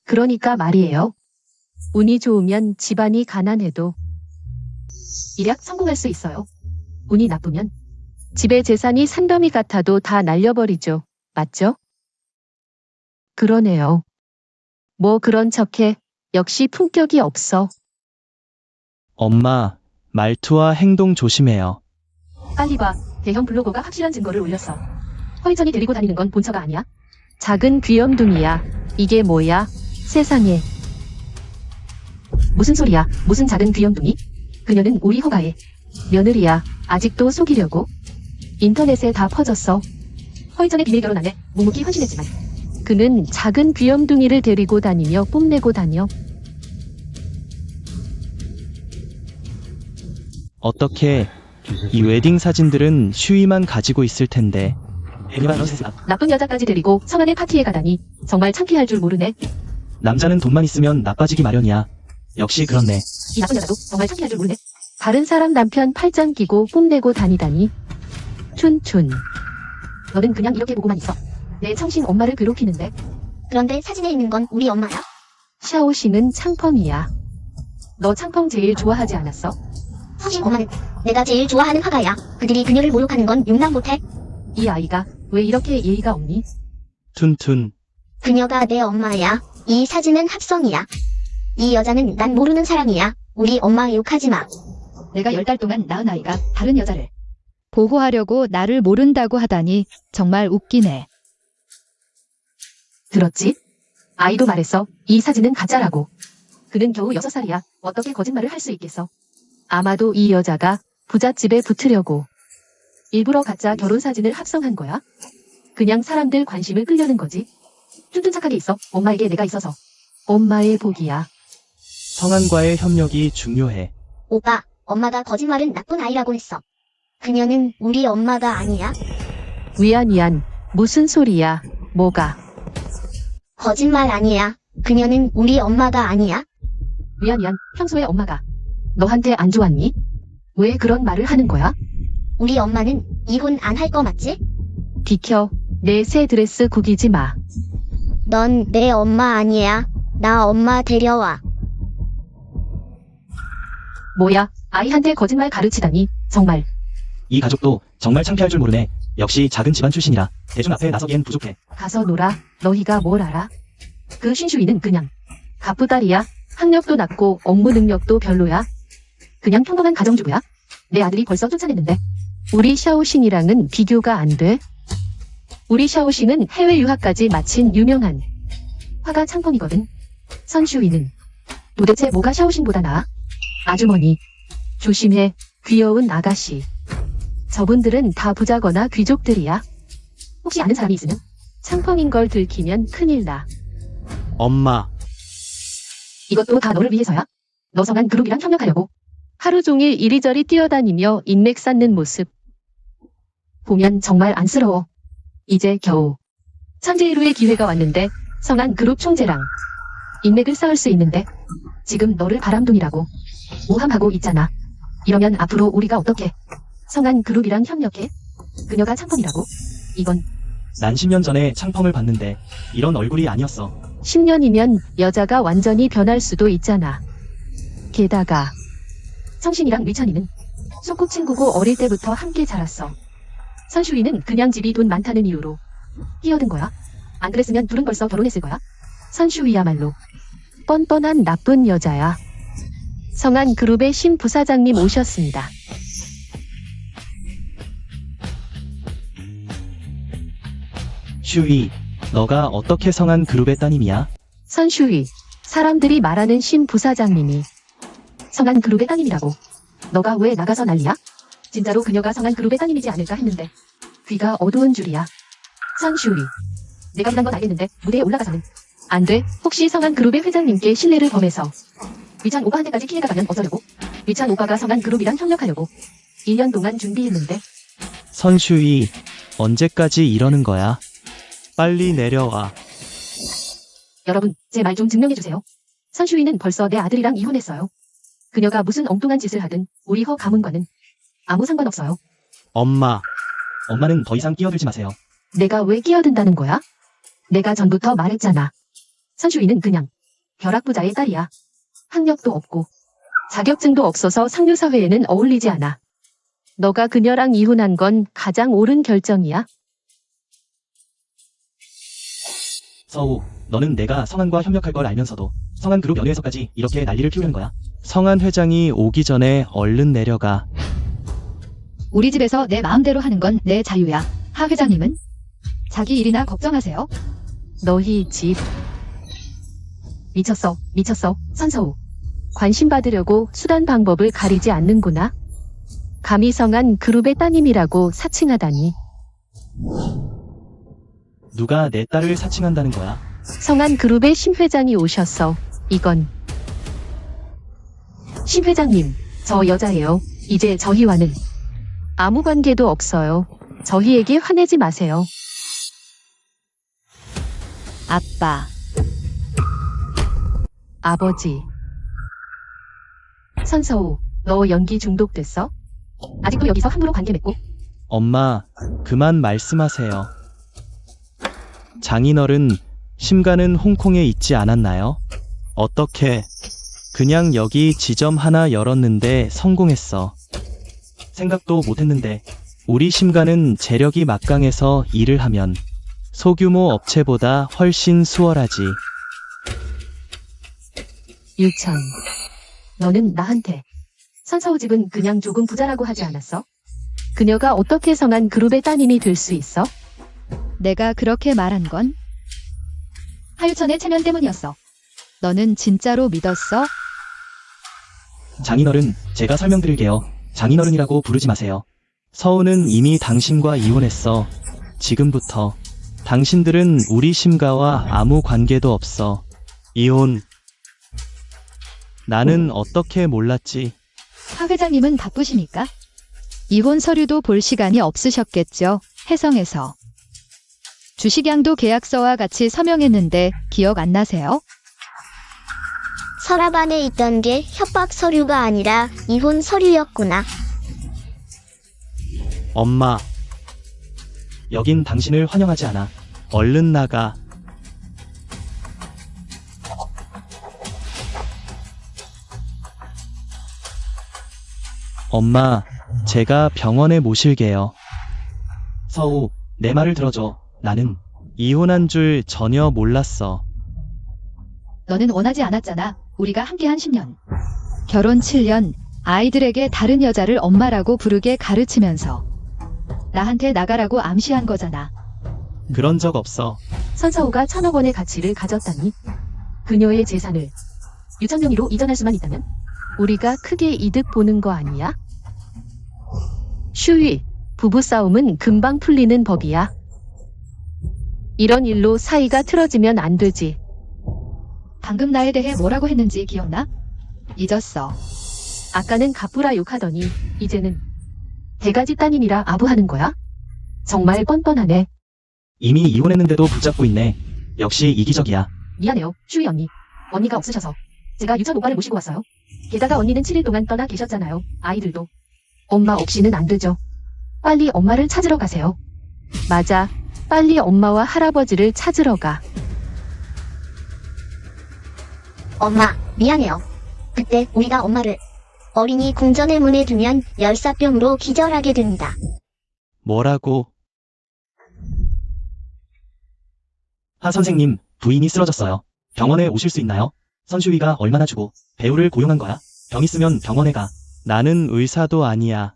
그러니까 말이에요. 운이 좋으면 집안이 가난해도 일약 성공할 수 있어요. 운이 나쁘면 집의 재산이 산더미 같아도 다 날려버리죠. 맞죠? 그러네요. 뭐 그런 척해. 역시 품격이 없어. 엄마, 말투와 행동 조심해요. 빨리 봐. 대형 블로거가 확실한 증거를 올렸어. 허이천이 데리고 다니는 건 본처가 아니야. 작은 귀염둥이야. 이게 뭐야? 세상에. 무슨 소리야? 무슨 작은 귀염둥이? 그녀는 우리 허가의 며느리야. 아직도 속이려고? 인터넷에 다 퍼졌어. 허이천의 비밀 결혼 안에 묵묵히 헌신했지만 그는 작은 귀염둥이를 데리고 다니며 뽐내고 다녀. 어떻게 이 웨딩 사진들은 슈이만 가지고 있을 텐데. 애니만 너센스다. 나쁜 여자까지 데리고 성안의 파티에 가다니 정말 창피할 줄 모르네. 남자는 돈만 있으면 나빠지기 마련이야. 역시 그렇네. 이 나쁜 여자도 정말 창피할 줄 모르네. 다른 사람 남편 팔짱 끼고 뽐내고 다니다니. 춘춘. 너는 그냥 이렇게 보고만 있어. 내 청신 엄마를 괴롭히는데. 그런데 사진에 있는 건 우리 엄마야. 샤오싱은 창펑이야. 너 창펑 제일 좋아하지 않았어? 성신 엄마는 내가 제일 좋아하는 화가야. 그들이 그녀를 모욕하는 건 용납 못해. 이 아이가 왜 이렇게 예의가 없니? 툰툰. 그녀가 내 엄마야. 이 사진은 합성이야. 이 여자는 난 모르는 사람이야. 우리 엄마 욕하지 마. 내가 10달 동안 낳은 아이가 다른 여자를 보호하려고 나를 모른다고 하다니 정말 웃기네. 들었지? 아이도 말했어. 이 사진은 가짜라고. 그는 겨우 6살이야. 어떻게 거짓말을 할 수 있겠어? 아마도 이 여자가 부잣집에 붙으려고 일부러 가짜 결혼 사진을 합성한 거야? 그냥 사람들 관심을 끌려는 거지. 춘춘 착하게 있어. 엄마에게 내가 있어서. 엄마의 복이야. 성안과의 협력이 중요해. 오빠, 엄마가 거짓말은 나쁜 아이라고 했어. 그녀는 우리 엄마가 아니야. 위안. 무슨 소리야? 뭐가? 거짓말 아니야. 그녀는 우리 엄마가 아니야. 위안. 평소에 엄마가 너한테 안 좋았니? 왜 그런 말을 하는 거야? 우리 엄마는 이혼 안 할 거 맞지? 비켜. 내 새 드레스 구기지 마. 넌 내 엄마 아니야. 나 엄마 데려와. 뭐야? 아이한테 거짓말 가르치다니. 정말. 이 가족도 정말 창피할 줄 모르네. 역시 작은 집안 출신이라 대중 앞에 나서기엔 부족해. 가서 놀아. 너희가 뭘 알아? 그 신슈이는 그냥 갑부딸이야. 학력도 낮고 업무 능력도 별로야. 그냥 평범한 가정주부야. 내 아들이 벌써 쫓아냈는데. 우리 샤오싱이랑은 비교가 안 돼. 우리 샤오싱은 해외 유학까지 마친 유명한 화가 창펑이거든. 선슈이는 도대체 뭐가 샤오싱보다 나아? 아주머니. 조심해. 귀여운 아가씨. 저분들은 다 부자거나 귀족들이야. 혹시 아는 사람이 있으면? 창펑인 걸 들키면 큰일 나. 엄마. 이것도 다 너를 위해서야. 너 성한 그룹이랑 협력하려고. 하루 종일 이리저리 뛰어다니며 인맥 쌓는 모습. 보면 정말 안쓰러워. 이제 겨우 천재일우의 기회가 왔는데 성한 그룹 총재랑 인맥을 쌓을 수 있는데 지금 너를 바람둥이라고 모함하고 있잖아. 이러면 앞으로 우리가 어떻게 성한 그룹이랑 협력해? 그녀가 창펑이라고? 이건 난 10년 전에 창펑을 봤는데 이런 얼굴이 아니었어. 10년이면 여자가 완전히 변할 수도 있잖아. 게다가 성신이랑 위찬이는 소꿉친구고 어릴 때부터 함께 자랐어. 선슈이는 그냥 집이 돈 많다는 이유로 끼어든 거야. 안 그랬으면 둘은 벌써 결혼했을 거야. 선슈이야말로 뻔뻔한 나쁜 여자야. 성한 그룹의 신 부사장님 오셨습니다. 슈이, 너가 어떻게 성안 그룹의 따님이야? 선슈이, 사람들이 말하는 신 부사장님이 성한 그룹의 따님이라고. 너가 왜 나가서 난리야? 진짜로 그녀가 성한 그룹의 따님이지 않을까 했는데 귀가 어두운 줄이야. 선슈이, 내가 지난 건 알겠는데 무대에 올라가서는 안 돼. 혹시 성한 그룹의 회장님께 신뢰를 범해서 위찬 오빠한테까지 피해가 가면 어쩌려고? 위찬 오빠가 성한 그룹이랑 협력하려고 1년 동안 준비했는데. 선슈이, 언제까지 이러는 거야? 빨리 내려와. 여러분, 제 말 좀 증명해주세요. 선슈이는 벌써 내 아들이랑 이혼했어요. 그녀가 무슨 엉뚱한 짓을 하든 우리 허 가문과는 아무 상관없어요. 엄마. 엄마는 더 이상 끼어들지 마세요. 내가 왜 끼어든다는 거야? 내가 전부터 말했잖아. 선슈이는 그냥 벼락부자의 딸이야. 학력도 없고 자격증도 없어서 상류사회에는 어울리지 않아. 너가 그녀랑 이혼한 건 가장 옳은 결정이야. 서우, 너는 내가 성안과 협력할 걸 알면서도 성안 그룹 연회에서까지 이렇게 난리를 피우려는 거야? 성안 회장이 오기 전에 얼른 내려가. 우리 집에서 내 마음대로 하는 건 내 자유야. 하 회장님은? 자기 일이나 걱정하세요. 너희 집 미쳤어. 선서우. 관심 받으려고 수단 방법을 가리지 않는구나. 감히 성한 그룹의 따님이라고 사칭하다니. 누가 내 딸을 사칭한다는 거야? 성한 그룹의 심 회장이 오셨어. 이건 심 회장님, 저 여자예요. 이제 저희와는 아무 관계도 없어요. 저희에게 화내지 마세요. 아빠, 아버지. 선서우, 너 연기 중독됐어? 아직도 여기서 함부로 관계 맺고? 엄마, 그만 말씀하세요. 장인어른, 심가는 홍콩에 있지 않았나요? 어떻게? 그냥 여기 지점 하나 열었는데 성공했어. 생각도 못했는데 우리 심가는 재력이 막강해서 일을 하면 소규모 업체보다 훨씬 수월하지. 유천. 너는 나한테 선서우 집은 그냥 조금 부자라고 하지 않았어? 그녀가 어떻게 성한 그룹의 따님이 될 수 있어? 내가 그렇게 말한 건 하유천의 체면 때문이었어. 너는 진짜로 믿었어? 장인어른, 제가 설명드릴게요. 장인어른이라고 부르지 마세요. 서우는 이미 당신과 이혼했어. 지금부터 당신들은 우리 심가와 아무 관계도 없어. 이혼. 나는 어떻게 몰랐지? 하 회장님은 바쁘시니까? 이혼 서류도 볼 시간이 없으셨겠죠. 해성에서. 주식양도 계약서와 같이 서명했는데 기억 안 나세요? 서랍 안에 있던 게 협박 서류가 아니라 이혼 서류였구나. 엄마. 여긴 당신을 환영하지 않아. 얼른 나가. 엄마, 제가 병원에 모실게요. 서우, 내 말을 들어줘. 나는 이혼한 줄 전혀 몰랐어. 너는 원하지 않았잖아. 우리가 함께한 10년. 결혼 7년, 아이들에게 다른 여자를 엄마라고 부르게 가르치면서 나한테 나가라고 암시한 거잖아. 그런 적 없어. 선서우가 1,000억 원의 가치를 가졌다니. 그녀의 재산을 유천 명의로 이전할 수만 있다면 우리가 크게 이득 보는 거 아니야? 슈이, 부부싸움은 금방 풀리는 법이야. 이런 일로 사이가 틀어지면 안 되지. 방금 나에 대해 뭐라고 했는지 기억나? 잊었어. 아까는 갑부라 욕하더니 이제는 대가지 따님이라 아부하는 거야? 정말 뻔뻔하네. 이미 이혼했는데도 붙잡고 있네. 역시 이기적이야. 미안해요, 슈이 언니. 언니가 없으셔서 제가 유천 오빠를 모시고 왔어요. 게다가 언니는 7일 동안 떠나 계셨잖아요. 아이들도. 엄마 없이는 안 되죠. 빨리 엄마를 찾으러 가세요. 맞아. 빨리 엄마와 할아버지를 찾으러 가. 엄마, 미안해요. 그때 우리가 엄마를 어린이 궁전의 문에 두면 열사병으로 기절하게 됩니다. 뭐라고? 하 선생님, 부인이 쓰러졌어요. 병원에 오실 수 있나요? 선슈위가 얼마나 주고 배우를 고용한 거야? 병 있으면 병원에 가. 나는 의사도 아니야.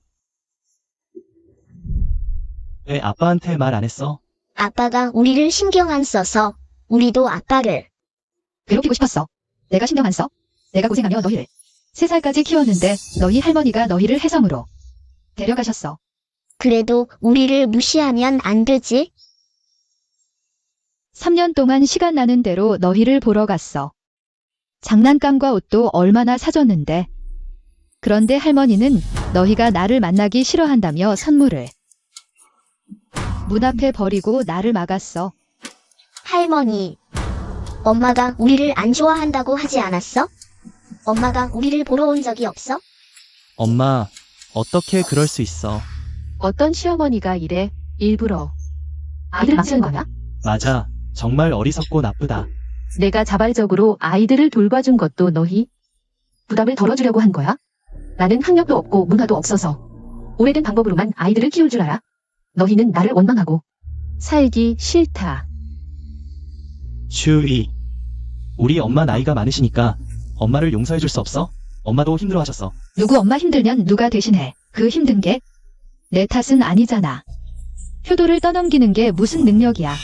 왜 아빠한테 말 안 했어? 아빠가 우리를 신경 안 써서 우리도 아빠를. 괴롭히고 싶었어. 내가 신경 안 써. 내가 고생하며 너희를 3살까지 키웠는데 너희 할머니가 너희를 해성으로 데려가셨어. 그래도 우리를 무시하면 안 되지? 3년 동안 시간 나는 대로 너희를 보러 갔어. 장난감과 옷도 얼마나 사줬는데. 그런데 할머니는 너희가 나를 만나기 싫어한다며 선물을 문 앞에 버리고 나를 막았어. 할머니. 엄마가 우리를 안 좋아한다고 하지 않았어? 엄마가 우리를 보러 온 적이 없어? 엄마, 어떻게 그럴 수 있어? 어떤 시어머니가 이래 일부러 아이들을 망치는 거야? 맞아. 정말 어리석고 나쁘다. 내가 자발적으로 아이들을 돌봐준 것도 너희 부담을 덜어주려고 한 거야? 나는 학력도 없고 문화도 없어서 오래된 방법으로만 아이들을 키울 줄 알아? 너희는 나를 원망하고 살기 싫다. 슈이. 우리 엄마 나이가 많으시니까 엄마를 용서해 줄 수 없어? 엄마도 힘들어하셨어. 누구 엄마 힘들면 누가 대신해. 그 힘든 게 내 탓은 아니잖아. 효도를 떠넘기는 게 무슨 능력이야.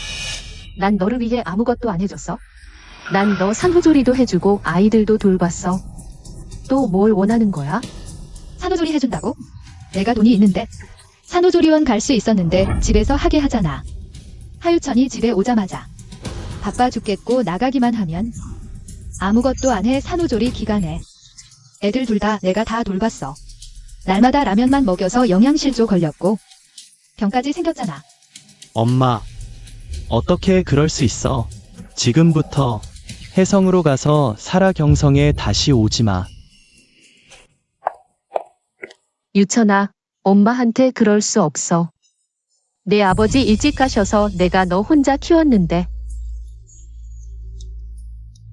난 너를 위해 아무것도 안 해줬어. 난 너 산후조리도 해주고 아이들도 돌봤어. 또 뭘 원하는 거야? 산후조리 해준다고? 내가 돈이 있는데. 산후조리원 갈 수 있었는데 집에서 하게 하잖아. 하유천이 집에 오자마자 바빠 죽겠고 나가기만 하면 아무것도 안 해. 산후조리 기간에 애들 둘 다 내가 다 돌봤어. 날마다 라면만 먹여서 영양실조 걸렸고 병까지 생겼잖아. 엄마, 어떻게 그럴 수 있어? 지금부터 해성으로 가서 살아경성에 다시 오지 마. 유천아, 엄마한테 그럴 수 없어. 내 아버지 일찍 가셔서 내가 너 혼자 키웠는데.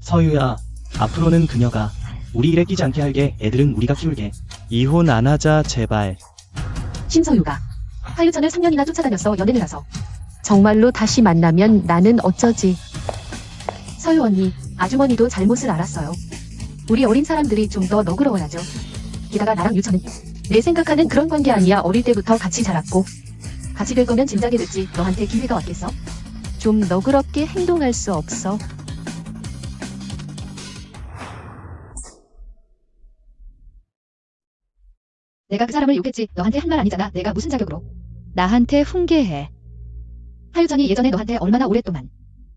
서유야, 앞으로는 그녀가 우리 일에 끼지 않게 할게. 애들은 우리가 키울게. 이혼 안 하자, 제발. 심서유가 하유천을 3년이나 쫓아다녔어. 연애를 해서. 정말로 다시 만나면 나는 어쩌지. 서유 언니, 아주머니도 잘못을 알았어요. 우리 어린 사람들이 좀 더 너그러워야죠. 게다가 나랑 유천은 내 생각하는 그런 관계 아니야. 어릴 때부터 같이 자랐고 같이 될 거면 진작에 됐지. 너한테 기회가 왔겠어? 좀 너그럽게 행동할 수 없어? 내가 그 사람을 욕했지. 너한테 한 말 아니잖아. 내가 무슨 자격으로. 나한테 훈계해. 하유천이 예전에 너한테 얼마나 오랫동안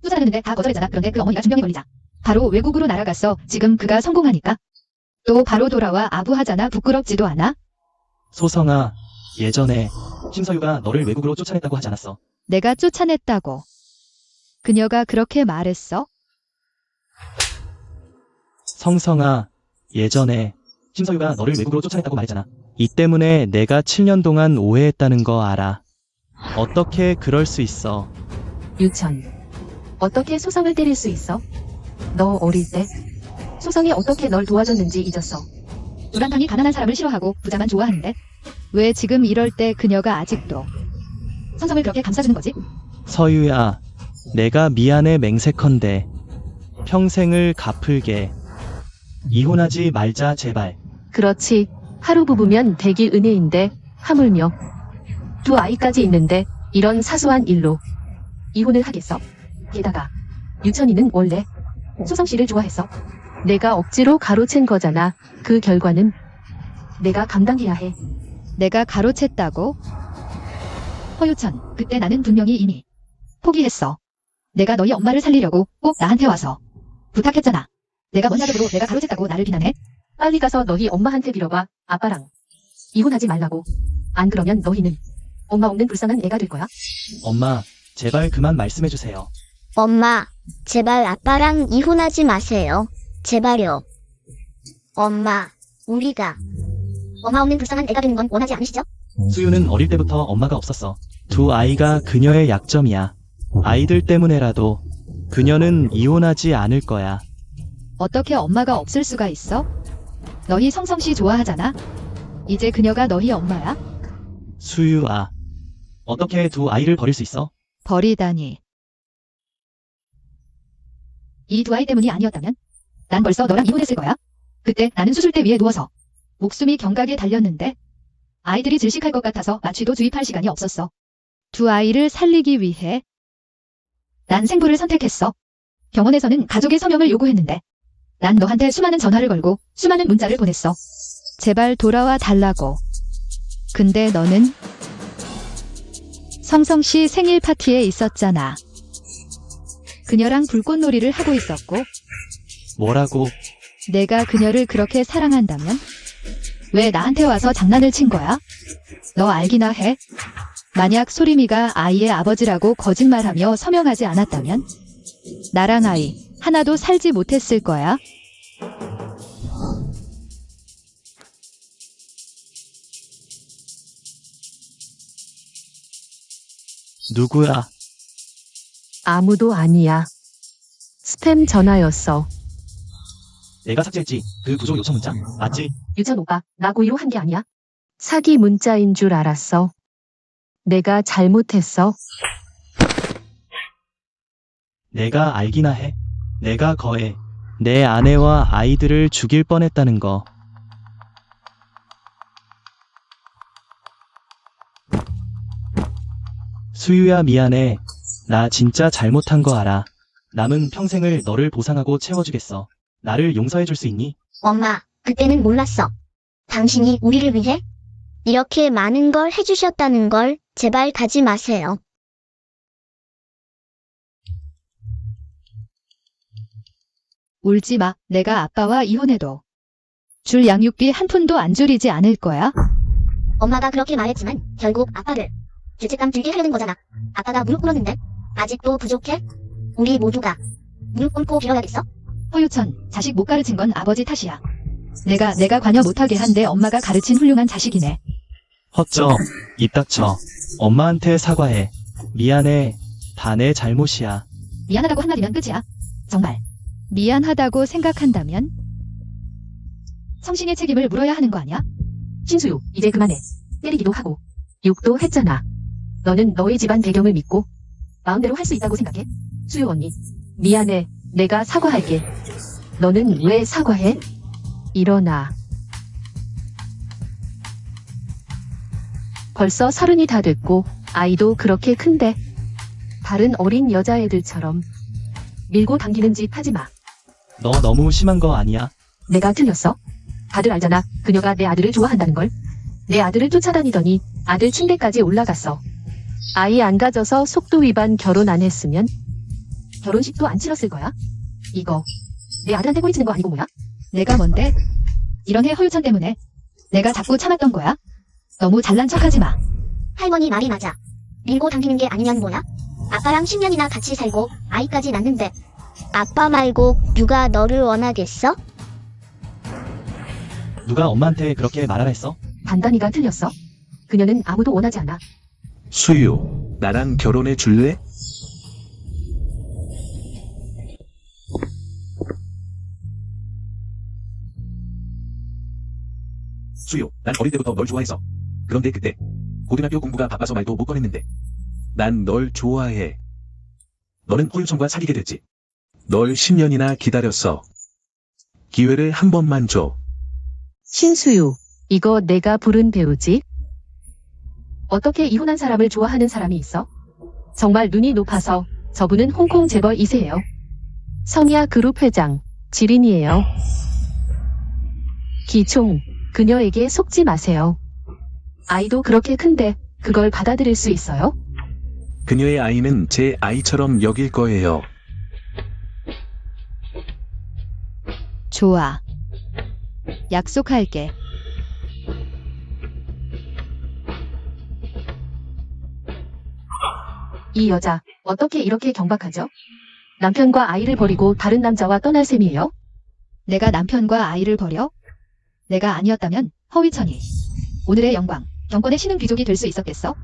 쫓아다녔는데 다 거절했잖아. 그런데 그 어머니가 중병에 걸리자 바로 외국으로 날아갔어. 지금 그가 성공하니까 또 바로 돌아와 아부하잖아. 부끄럽지도 않아? 소성아, 예전에 심서유가 너를 외국으로 쫓아냈다고 하지 않았어? 내가 쫓아냈다고. 그녀가 그렇게 말했어? 성성아, 예전에 심서유가 너를 외국으로 쫓아냈다고 말했잖아. 이 때문에 내가 7년 동안 오해했다는 거 알아. 어떻게 그럴 수 있어? 유천, 어떻게 소성을 때릴 수 있어? 너 어릴 때 소성이 어떻게 널 도와줬는지 잊었어. 우람탕이 가난한 사람을 싫어하고 부자만 좋아하는데 왜 지금 이럴 때 그녀가 아직도 성성을 그렇게 감싸주는 거지? 서유야, 내가 미안해 맹세컨대 평생을 갚을게. 이혼하지 말자, 제발. 그렇지. 하루 부부면 대길 은혜인데 하물며 두 아이까지 있는데 이런 사소한 일로 이혼을 하겠어? 게다가 유천이는 원래 소성 씨를 좋아했어. 내가 억지로 가로챈 거잖아. 그 결과는 내가 감당해야 해. 내가 가로챘다고? 허유천, 그때 나는 분명히 이미 포기했어. 내가 너희 엄마를 살리려고 꼭 나한테 와서 부탁했잖아. 내가 뭔 자격으로 내가 가로챘다고 나를 비난해? 빨리 가서 너희 엄마한테 빌어봐. 아빠랑 이혼하지 말라고. 안 그러면 너희는 엄마 없는 불쌍한 애가 될 거야. 엄마, 제발 그만 말씀해주세요. 엄마, 제발 아빠랑 이혼하지 마세요. 제발요. 엄마, 우리가 엄마 없는 불쌍한 애가 되는 건 원하지 않으시죠? 수유는 어릴 때부터 엄마가 없었어. 두 아이가 그녀의 약점이야. 아이들 때문에라도 그녀는 이혼하지 않을 거야. 어떻게 엄마가 없을 수가 있어? 너희 성성씨 좋아하잖아? 이제 그녀가 너희 엄마야? 수유아, 어떻게 두 아이를 버릴 수 있어? 버리다니. 이 두 아이 때문이 아니었다면 난 벌써 너랑 이혼했을 거야. 그때 나는 수술대 위에 누워서 목숨이 경각에 달렸는데 아이들이 질식할 것 같아서 마취도 주입할 시간이 없었어. 두 아이를 살리기 위해 난 생부를 선택했어. 병원에서는 가족의 서명을 요구했는데 난 너한테 수많은 전화를 걸고 수많은 문자를 보냈어. 제발 돌아와 달라고. 근데 너는 성성씨 생일 파티에 있었잖아. 그녀랑 불꽃놀이를 하고 있었고 뭐라고? 내가 그녀를 그렇게 사랑한다면 왜 나한테 와서 장난을 친 거야? 너 알기나 해? 만약 소림이가 아이의 아버지라고 거짓말하며 서명하지 않았다면 나랑 아이 하나도 살지 못했을 거야. 누구야? 아무도 아니야. 스팸 전화였어. 내가 삭제했지. 그 부조 요청 문자. 맞지? 유천 오빠, 나 고의로 한 게 아니야. 사기 문자인 줄 알았어. 내가 잘못했어. 내가 알기나 해. 내가 거해. 내 아내와 아이들을 죽일 뻔했다는 거. 수유야, 미안해. 나 진짜 잘못한 거 알아. 남은 평생을 너를 보상하고 채워주겠어. 나를 용서해 줄 수 있니? 엄마, 그때는 몰랐어. 당신이 우리를 위해 이렇게 많은 걸 해주셨다는 걸 제발 가지 마세요. 울지 마. 내가 아빠와 이혼해도 줄 양육비 한 푼도 안 줄이지 않을 거야. 엄마가 그렇게 말했지만 결국 아빠를 죄책감 들게 하려는 거잖아. 아빠가 무릎 꿇었는데 아직도 부족해? 우리 모두가 무릎 꿇고 빌어야겠어? 허유천, 자식 못 가르친 건 아버지 탓이야. 내가 관여 못하게 한 내 엄마가 가르친 훌륭한 자식이네. 헛져. 입 닥쳐. 엄마한테 사과해. 미안해. 다 내 잘못이야. 미안하다고 한마디면 끝이야. 정말. 미안하다고 생각한다면 성신의 책임을 물어야 하는 거 아니야? 신수유, 이제 그만해. 때리기도 하고 욕도 했잖아. 너는 너의 집안 배경을 믿고 마음대로 할 수 있다고 생각해? 수유 언니, 미안해. 내가 사과할게. 너는 왜 사과해? 일어나. 벌써 30이 다 됐고 아이도 그렇게 큰데 다른 어린 여자애들처럼 밀고 당기는 짓 하지 마. 너 너무 심한 거 아니야? 내가 틀렸어? 다들 알잖아. 그녀가 내 아들을 좋아한다는 걸. 내 아들을 쫓아다니더니 아들 침대까지 올라갔어. 아이 안 가져서 속도 위반 결혼 안 했으면 결혼식도 안 치렀을 거야. 이거 내 아들한테 꼬리치는 거 아니고 뭐야? 내가 뭔데? 이런 애 허유천 때문에 내가 자꾸 참았던 거야. 너무 잘난 척하지 마. 할머니 말이 맞아. 밀고 당기는 게 아니면 뭐야? 아빠랑 10년이나 같이 살고 아이까지 낳는데 아빠 말고 누가 너를 원하겠어? 누가 엄마한테 그렇게 말하라 했어? 단단히가 틀렸어. 그녀는 아무도 원하지 않아. 수유, 나랑 결혼해 줄래? 수유, 난 어릴 때부터 널 좋아했어. 그런데 그때 고등학교 공부가 바빠서 말도 못 꺼냈는데 난 널 좋아해. 너는 허유천과 사귀게 됐지. 널 10년이나 기다렸어. 기회를 한 번만 줘. 신수유, 이거 내가 부른 배우지? 어떻게 이혼한 사람을 좋아하는 사람이 있어? 정말 눈이 높아서 저분은 홍콩 재벌 2세예요. 성야 그룹 회장, 지린이에요. 기총, 그녀에게 속지 마세요. 아이도 그렇게 큰데 그걸 받아들일 수 있어요? 그녀의 아이는 제 아이처럼 여길 거예요. 좋아. 약속할게. 이 여자, 어떻게 이렇게 경박하죠? 남편과 아이를 버리고 다른 남자와 떠날 셈이에요? 내가 남편과 아이를 버려? 내가 아니었다면 허위천이 오늘의 영광, 경권의 신흥 귀족이 될 수 있었겠어?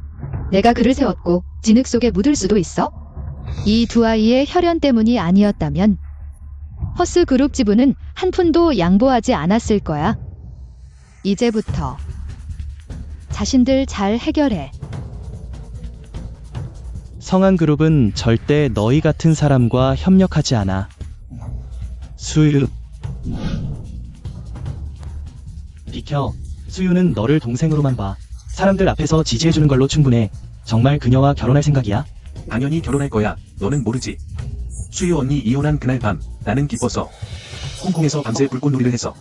내가 그를 세웠고 진흙 속에 묻을 수도 있어? 이 두 아이의 혈연 때문이 아니었다면 허스그룹 지분은 한 푼도 양보하지 않았을 거야. 이제부터 자신들 잘 해결해. 성한그룹은 절대 너희 같은 사람과 협력하지 않아. 수유. 비켜. 수유는 너를 동생으로만 봐. 사람들 앞에서 지지해주는 걸로 충분해. 정말 그녀와 결혼할 생각이야? 당연히 결혼할 거야. 너는 모르지. 수유 언니 이혼한 그날 밤 나는 기뻤어. 홍콩에서 밤새 불꽃놀이를 했어.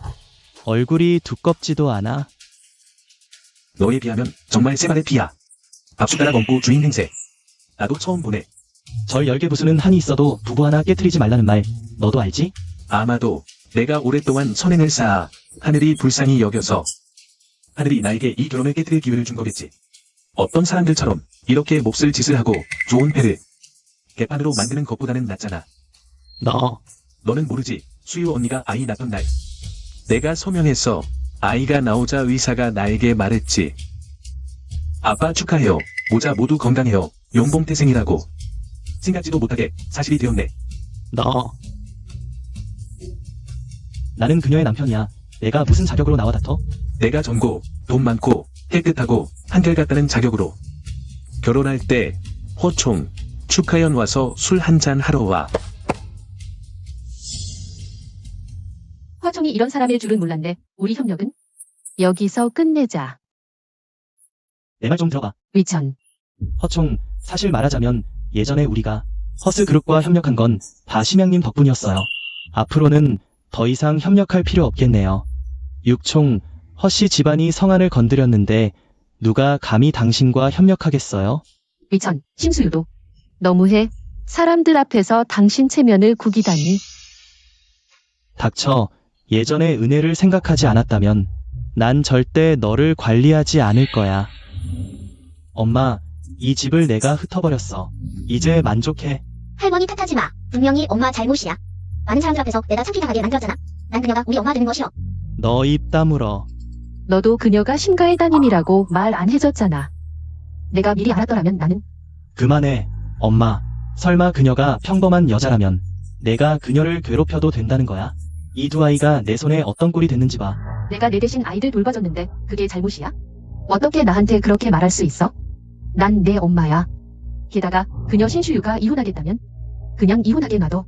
얼굴이 두껍지도 않아. 너에 비하면 정말 새발의 피야. 밥숟가락 얹고 주인 행세. 나도 처음 보네. 절 10개 부수는 한이 있어도 부부 하나 깨트리지 말라는 말 너도 알지? 아마도 내가 오랫동안 선행을 쌓아 하늘이 불쌍히 여겨서 하늘이 나에게 이 결혼을 깨트릴 기회를 준 거겠지. 어떤 사람들처럼 이렇게 몹쓸 짓을 하고 좋은 패를 개판으로 만드는 것보다는 낫잖아. 너는 모르지. 수유 언니가 아이 낳던 날 내가 소명했어. 아이가 나오자 의사가 나에게 말했지. 아빠 축하해요. 모자 모두 건강해요. 용봉태생이라고. 생각지도 못하게 사실이 되었네. 나는 그녀의 남편이야. 내가 무슨 자격으로 나와 다퉈? 내가 젊고 돈 많고 깨끗하고 한결같다는 자격으로 결혼할 때 호총 축하연 와서 술 한잔 하러 와. 화총이 이런 사람일 줄은 몰랐네. 우리 협력은? 여기서 끝내자. 내 말 좀 들어봐. 위천. 허총, 사실 말하자면 예전에 우리가 허스그룹과 협력한 건 다 심양님 덕분이었어요. 앞으로는 더 이상 협력할 필요 없겠네요. 육총, 허씨 집안이 성안을 건드렸는데 누가 감히 당신과 협력하겠어요? 위천, 심수유도. 너무해. 사람들 앞에서 당신 체면을 구기다니. 닥쳐. 예전의 은혜를 생각하지 않았다면 난 절대 너를 관리하지 않을 거야. 엄마, 이 집을 내가 흩어버렸어. 이제 만족해. 할머니 탓하지 마. 분명히 엄마 잘못이야. 많은 사람들 앞에서 내가 창피당하게 만들었잖아. 난 그녀가 우리 엄마 되는 거 싫어. 너 입 다물어. 너도 그녀가 심가의 따님이라고 말 안 해줬잖아. 내가 미리 알았더라면 나는 그만해. 엄마, 설마 그녀가 평범한 여자라면 내가 그녀를 괴롭혀도 된다는 거야? 이 두 아이가 내 손에 어떤 꼴이 됐는지 봐. 내가 내 대신 아이들 돌봐줬는데 그게 잘못이야? 어떻게 나한테 그렇게 말할 수 있어? 난 내 엄마야. 게다가 그녀 신슈유가 이혼하겠다면 그냥 이혼하게 놔둬.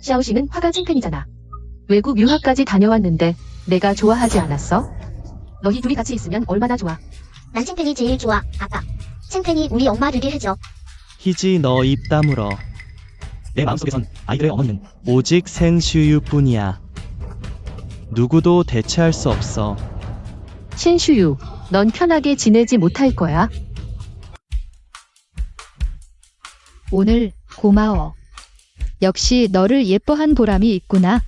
샤오싱은 화가 찐팬이잖아. 외국 유학까지 다녀왔는데 내가 좋아하지 않았어? 너희 둘이 같이 있으면 얼마나 좋아. 난 챙팬이 제일 좋아. 아빠. 챙팬이 우리 엄마 되게 해줘. 희지, 너 입 다물어. 내 마음속에선 아이들의 어머니는 오직 생슈유뿐이야. 누구도 대체할 수 없어. 신슈유, 넌 편하게 지내지 못할 거야. 오늘 고마워. 역시 너를 예뻐한 보람이 있구나.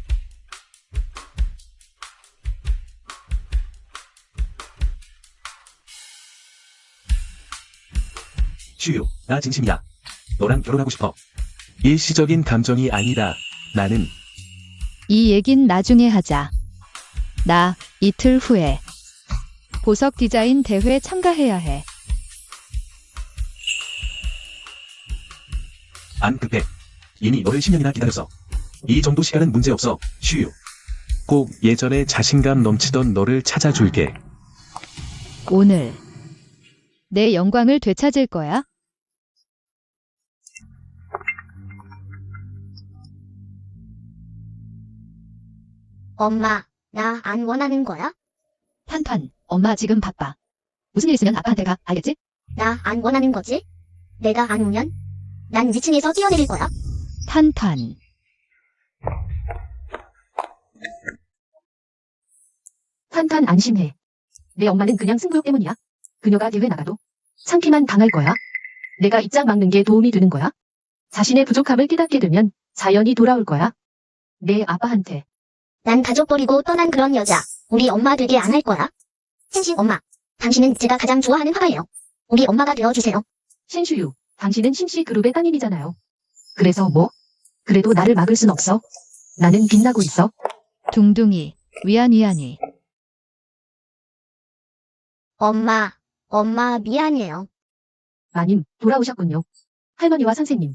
슈유, 나 진심이야. 너랑 결혼하고 싶어. 일시적인 감정이 아니라 나는 이 얘긴 나중에 하자. 나 이틀 후에 보석 디자인 대회 참가해야 해. 안 급해. 이미 너를 10년이나 기다렸어. 이 정도 시간은 문제없어, 슈유. 꼭 예전에 자신감 넘치던 너를 찾아줄게. 오늘 내 영광을 되찾을 거야. 엄마, 나 안 원하는 거야? 탄탄, 엄마 지금 바빠. 무슨 일 있으면 아빠한테 가, 알겠지? 나 안 원하는 거지? 내가 안 오면? 난 위층에서 뛰어내릴 거야. 탄탄. 탄탄 안심해. 내 엄마는 그냥 승부욕 때문이야. 그녀가 대회 나가도 참기만 당할 거야. 내가 입장 막는 게 도움이 되는 거야. 자신의 부족함을 깨닫게 되면 자연히 돌아올 거야. 내 아빠한테. 난 가족 버리고 떠난 그런 여자. 우리 엄마 되게 안 할 거야. 생신 엄마. 당신은 제가 가장 좋아하는 화가예요. 우리 엄마가 되어주세요. 신슈유, 당신은 신씨 그룹의 따님이잖아요. 그래서 뭐? 그래도 나를 막을 순 없어. 나는 빛나고 있어. 둥둥이, 위안이. 엄마 미안해요. 마님, 돌아오셨군요. 할머니와 선생님.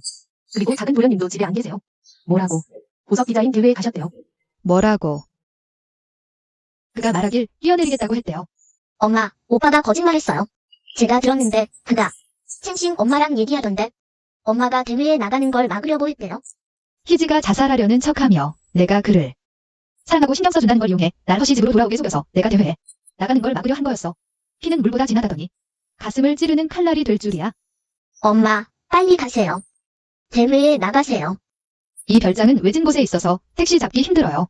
그리고 작은 도련님도 집에 안 계세요. 뭐라고? 보석 디자인 대회에 가셨대요. 뭐라고? 그가 말하길 뛰어내리겠다고 했대요. 엄마, 오빠가 거짓말했어요. 제가 들었는데 그가 생신 엄마랑 얘기하던데 엄마가 대회에 나가는 걸 막으려고 했대요. 희지가 자살하려는 척하며 내가 그를 사랑하고 신경 써준다는 걸 이용해 날 허시 집으로 돌아오게 속여서 내가 대회에 나가는 걸 막으려 한 거였어. 피는 물보다 진하다더니 가슴을 찌르는 칼날이 될 줄이야. 엄마, 빨리 가세요. 대회에 나가세요. 이 별장은 외진 곳에 있어서 택시 잡기 힘들어요.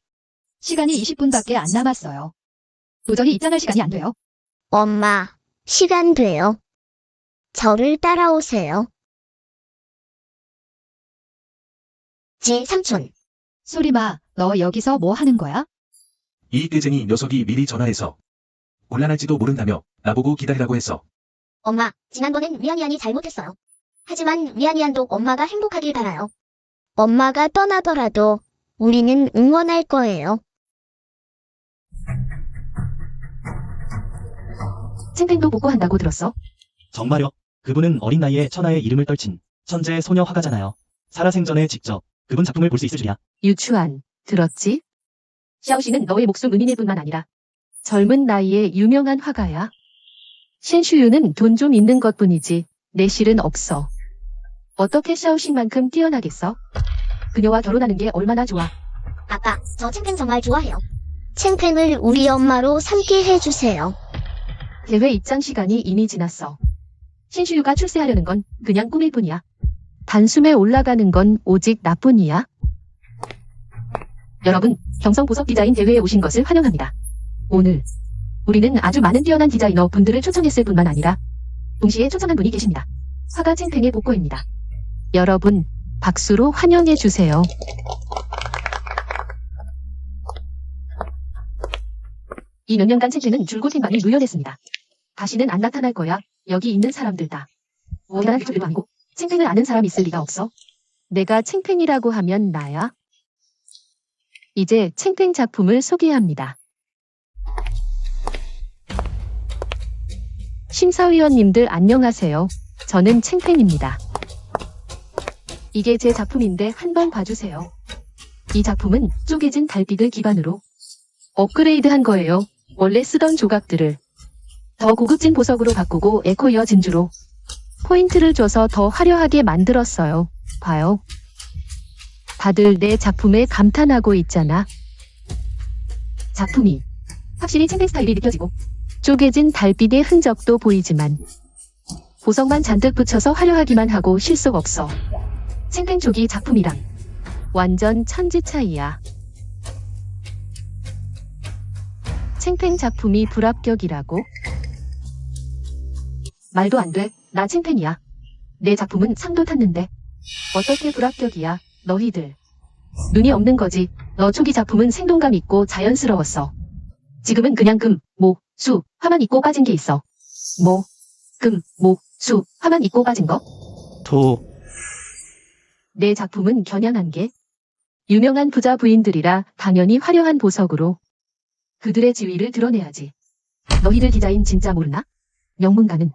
시간이 20분밖에 안 남았어요. 도저히 입장할 시간이 안 돼요. 엄마, 시간 돼요. 저를 따라오세요. 지 삼촌. 소리마, 너 여기서 뭐 하는 거야? 이 꾀쟁이 녀석이 미리 전화해서 곤란할지도 모른다며 나보고 기다리라고 했어. 엄마, 지난번엔 위안이안이 잘못했어요. 하지만 위안이안도 엄마가 행복하길 바라요. 엄마가 떠나더라도 우리는 응원할 거예요. 챙팽도 복구한다고 들었어. 정말요? 그분은 어린 나이에 천하의 이름을 떨친 천재 소녀 화가잖아요. 살아생전에 직접 그분 작품을 볼 수 있을 줄이야. 유추한, 들었지? 샤오씨는 너의 목숨 은인일 뿐만 아니라 젊은 나이에 유명한 화가야. 신슈유는 돈 좀 있는 것뿐이지 내실은 없어. 어떻게 샤오씨만큼 뛰어나겠어? 그녀와 결혼하는 게 얼마나 좋아. 아빠, 저 챙팽 정말 좋아해요. 챙팽을 우리 엄마로 삼게 해주세요. 대회 입장 시간이 이미 지났어. 신슈유가 출세하려는 건 그냥 꿈일 뿐이야. 단숨에 올라가는 건 오직 나뿐이야. 여러분, 경성 보석 디자인 대회에 오신 것을 환영합니다. 오늘 우리는 아주 많은 뛰어난 디자이너 분들을 초청했을 뿐만 아니라 동시에 초청한 분이 계십니다. 화가 찐팽의 복고입니다. 여러분, 박수로 환영해 주세요. 이 몇 년간 챙챙은 줄곧 행방이 누연했습니다. 다시는 안 나타날 거야. 여기 있는 사람들 다. 대단한 기술도 아니고 챙챙을 아는 사람 있을 리가 없어. 내가 챙팽이라고 하면 나야. 이제 챙팽 작품을 소개합니다. 심사위원님들 안녕하세요. 저는 챙팽입니다. 이게 제 작품인데 한번 봐주세요. 이 작품은 쪼개진 달빛을 기반으로 업그레이드한 거예요. 원래 쓰던 조각들을 더 고급진 보석으로 바꾸고 에코이어 진주로 포인트를 줘서 더 화려하게 만들었어요. 봐요. 다들 내 작품에 감탄하고 있잖아. 작품이 확실히 챙팽 스타일이 느껴지고 쪼개진 달빛의 흔적도 보이지만 보석만 잔뜩 붙여서 화려하기만 하고 실속 없어. 챙팽 쪽이 작품이랑 완전 천지 차이야. 챙팽 작품이 불합격이라고? 말도 안 돼. 나 챙팽이야. 내 작품은 상도 탔는데 어떻게 불합격이야? 너희들 눈이 없는 거지. 너 초기 작품은 생동감 있고 자연스러웠어. 지금은 그냥 금, 목, 수, 화만 있고 빠진 게 있어. 뭐? 금, 목, 수, 화만 있고 빠진 거? 내 작품은 겨냥한 게 유명한 부자 부인들이라 당연히 화려한 보석으로 그들의 지위를 드러내야지. 너희들 디자인 진짜 모르나? 명문가는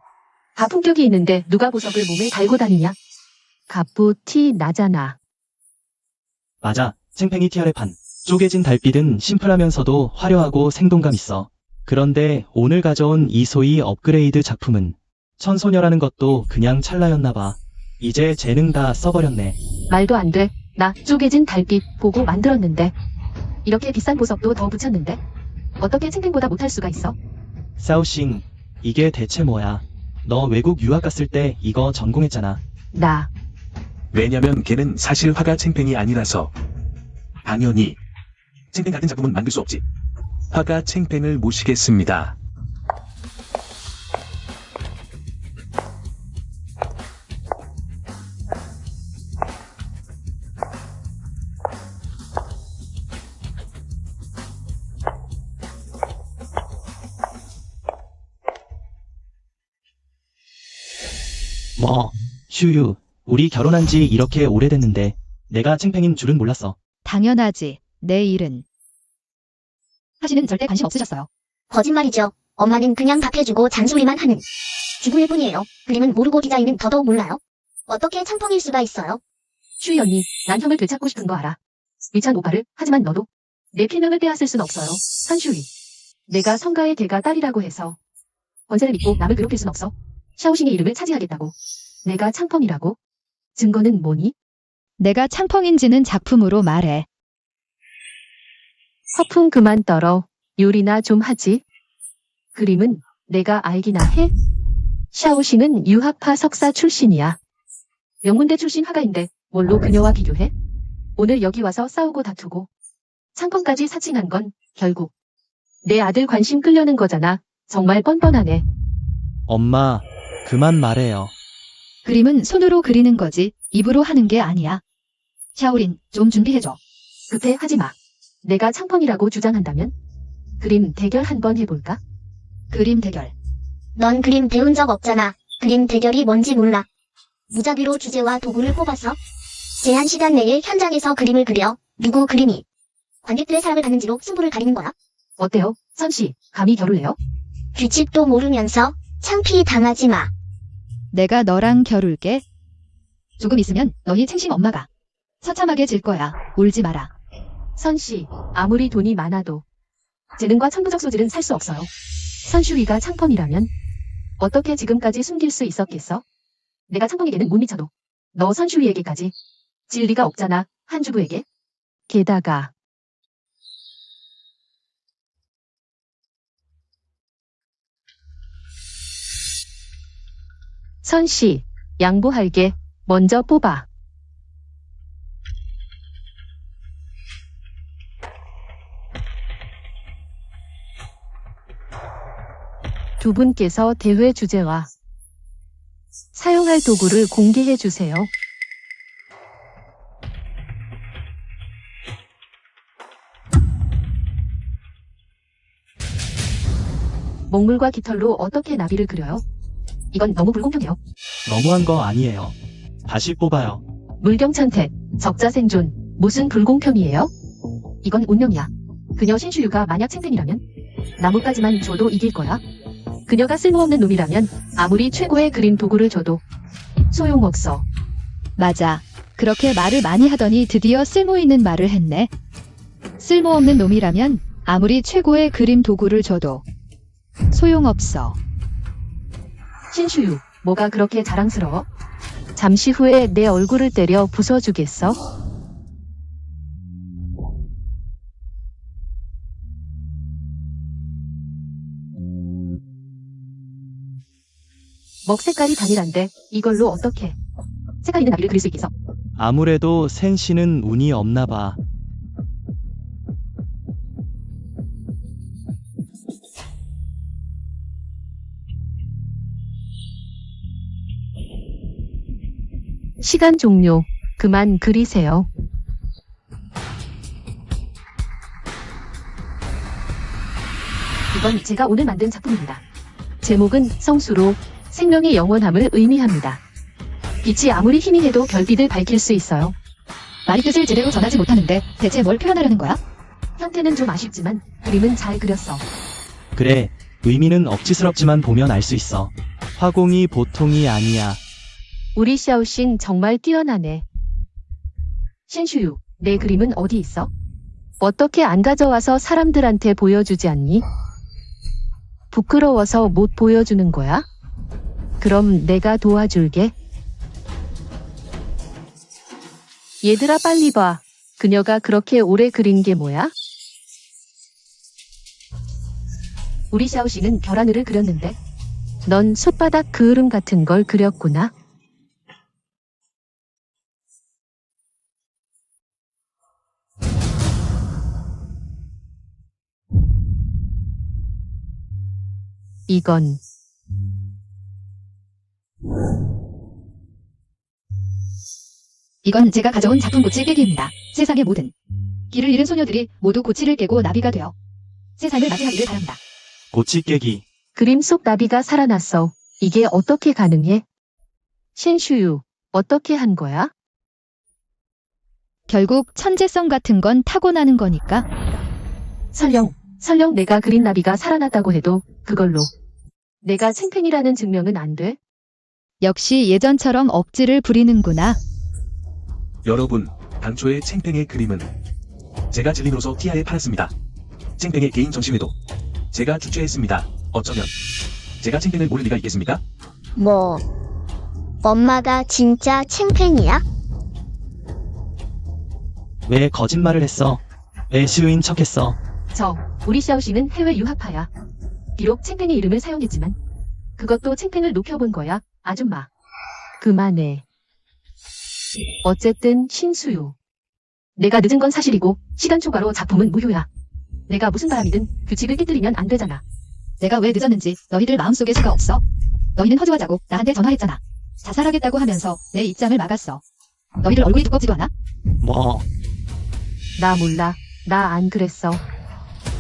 다 품격이 있는데 누가 보석을 몸에 달고 다니냐? 갑부 티 나잖아. 맞아. 챙팽이 TR의 판. 쪼개진 달빛은 심플하면서도 화려하고 생동감 있어. 그런데 오늘 가져온 이 소위 업그레이드 작품은 천소녀라는 것도 그냥 찰나였나봐. 이제 재능 다 써버렸네. 말도 안 돼. 나 쪼개진 달빛 보고 만들었는데 이렇게 비싼 보석도 더 붙였는데 어떻게 챙팽보다 못할 수가 있어? 사우싱, 이게 대체 뭐야? 너 외국 유학 갔을 때 이거 전공했잖아. 나 왜냐면 걔는 사실 화가 챙팽이 아니라서. 당연히 챙팽 같은 작품은 만들 수 없지. 화가 챙팽을 모시겠습니다. 뭐, 슈유, 우리 결혼한 지 이렇게 오래됐는데 내가 챙팽인 줄은 몰랐어. 당연하지. 내 일은. 사실은 절대 관심 없으셨어요. 거짓말이죠. 엄마는 그냥 답해주고 잔소리만 하는 주부일 뿐이에요. 그림은 모르고 디자인은 더더욱 몰라요. 어떻게 창펑일 수가 있어요? 슈이 언니, 난 형을 되찾고 싶은 거 알아. 위찬 오빠를. 하지만 너도 내 필명을 빼앗을 순 없어요. 산슈이. 내가 성가의 대가 딸이라고 해서 권세를 믿고 남을 괴롭힐 순 없어. 샤오싱의 이름을 차지하겠다고. 내가 창펑이라고? 증거는 뭐니? 내가 창펑인지는 작품으로 말해. 허풍 그만 떨어. 요리나 좀 하지. 그림은 내가 알기나 해? 샤오싱은 유학파 석사 출신이야. 명문대 출신 화가인데 뭘로 그녀와 비교해? 오늘 여기 와서 싸우고 다투고 창펑까지 사칭한 건 결국 내 아들 관심 끌려는 거잖아. 정말 뻔뻔하네. 엄마, 그만 말해요. 그림은 손으로 그리는 거지 입으로 하는 게 아니야. 샤오린, 좀 준비해줘. 급해 하지 마. 내가 창펑이라고 주장한다면 그림 대결 한번 해볼까? 그림 대결. 넌 그림 배운 적 없잖아. 그림 대결이 뭔지 몰라. 무작위로 주제와 도구를 뽑아서 제한 시간 내에 현장에서 그림을 그려. 누구 그림이 관객들의 사랑을 받는지로 승부를 가리는 거야. 어때요? 선씨, 감히 결을해요? 규칙도 모르면서 창피 당하지 마. 내가 너랑 겨룰게. 조금 있으면 너희 챙신 엄마가 처참하게 질 거야. 울지 마라. 선씨, 아무리 돈이 많아도 재능과 천부적 소질은 살 수 없어요. 선슈위가 창펑이라면 어떻게 지금까지 숨길 수 있었겠어? 내가 창펑에게는 못 미쳐도 너 선슈위에게까지 질 리가 없잖아. 한 주부에게. 게다가 선씨, 양보할게. 먼저 뽑아. 두 분께서 대회 주제와 사용할 도구를 공개해 주세요. 먹물과 깃털로 어떻게 나비를 그려요? 이건 너무 불공평해요. 너무한 거 아니에요. 다시 뽑아요. 물경찬택, 적자생존, 무슨 불공평이에요? 이건 운명이야. 그녀 신슈유가 만약 챙팽이라면 나뭇가지만 줘도 이길 거야. 그녀가 쓸모없는 놈이라면 아무리 최고의 그림 도구를 줘도 소용없어. 맞아. 그렇게 말을 많이 하더니 드디어 쓸모있는 말을 했네. 쓸모없는 놈이라면 아무리 최고의 그림 도구를 줘도 소용없어. 신슈유, 뭐가 그렇게 자랑스러워? 잠시 후에 내 얼굴을 때려 부숴주겠어? 먹 색깔이 단일한데 이걸로 어떻게 색깔 있는 나비를 그릴 수 있겠어? 아무래도 센씨는 운이 없나 봐. 시간 종료. 그만 그리세요. 이건 제가 오늘 만든 작품입니다. 제목은 성수로 생명의 영원함을 의미합니다. 빛이 아무리 힘이 해도 별빛을 밝힐 수 있어요. 말이 뜻을 제대로 전하지 못하는데 대체 뭘 표현하려는 거야? 형태는 좀 아쉽지만 그림은 잘 그렸어. 그래, 의미는 억지스럽지만 보면 알 수 있어. 화공이 보통이 아니야. 우리 샤오싱 정말 뛰어나네. 신슈유, 내 그림은 어디 있어? 어떻게 안 가져와서 사람들한테 보여주지 않니? 부끄러워서 못 보여주는 거야? 그럼 내가 도와줄게. 얘들아 빨리 봐. 그녀가 그렇게 오래 그린 게 뭐야? 우리 샤오싱은 별하늘을 그렸는데 넌 솥바닥 그을음 같은 걸 그렸구나. 이건 이건 제가 가져온 작품 고치 깨기입니다. 세상의 모든 길을 잃은 소녀들이 모두 고치를 깨고 나비가 되어 세상을 맞이하기를 바랍니다. 고치 깨기. 그림 속 나비가 살아났어. 이게 어떻게 가능해? 신슈유, 어떻게 한 거야? 결국 천재성 같은 건 타고나는 거니까. 설령 내가 그린 나비가 살아났다고 해도 그걸로 내가 챙팽이라는 증명은 안 돼? 역시 예전처럼 억지를 부리는구나. 여러분, 당초의 챙팽의 그림은 제가 진림으로서 티아에 팔았습니다. 챙팽의 개인 전시회도 제가 주최했습니다. 어쩌면 제가 챙팽을 모를 리가 있겠습니까? 뭐, 엄마가 진짜 챙팽이야? 왜 거짓말을 했어? 왜 시우인 척했어? 우리 샤오싱은 해외 유학파야. 비록 챙팽이 이름을 사용했지만 그것도 챙팽을 녹여본 거야, 아줌마. 그만해. 어쨌든 신수유. 내가 늦은 건 사실이고 시간 초과로 작품은 무효야. 내가 무슨 바람이든 규칙을 깨뜨리면 안 되잖아. 내가 왜 늦었는지 너희들 마음속에 수가 없어. 너희는 허주하자고 나한테 전화했잖아. 자살하겠다고 하면서 내 입장을 막았어. 너희들 얼굴이 두껍지도 않아? 뭐, 나 몰라. 나 안 그랬어.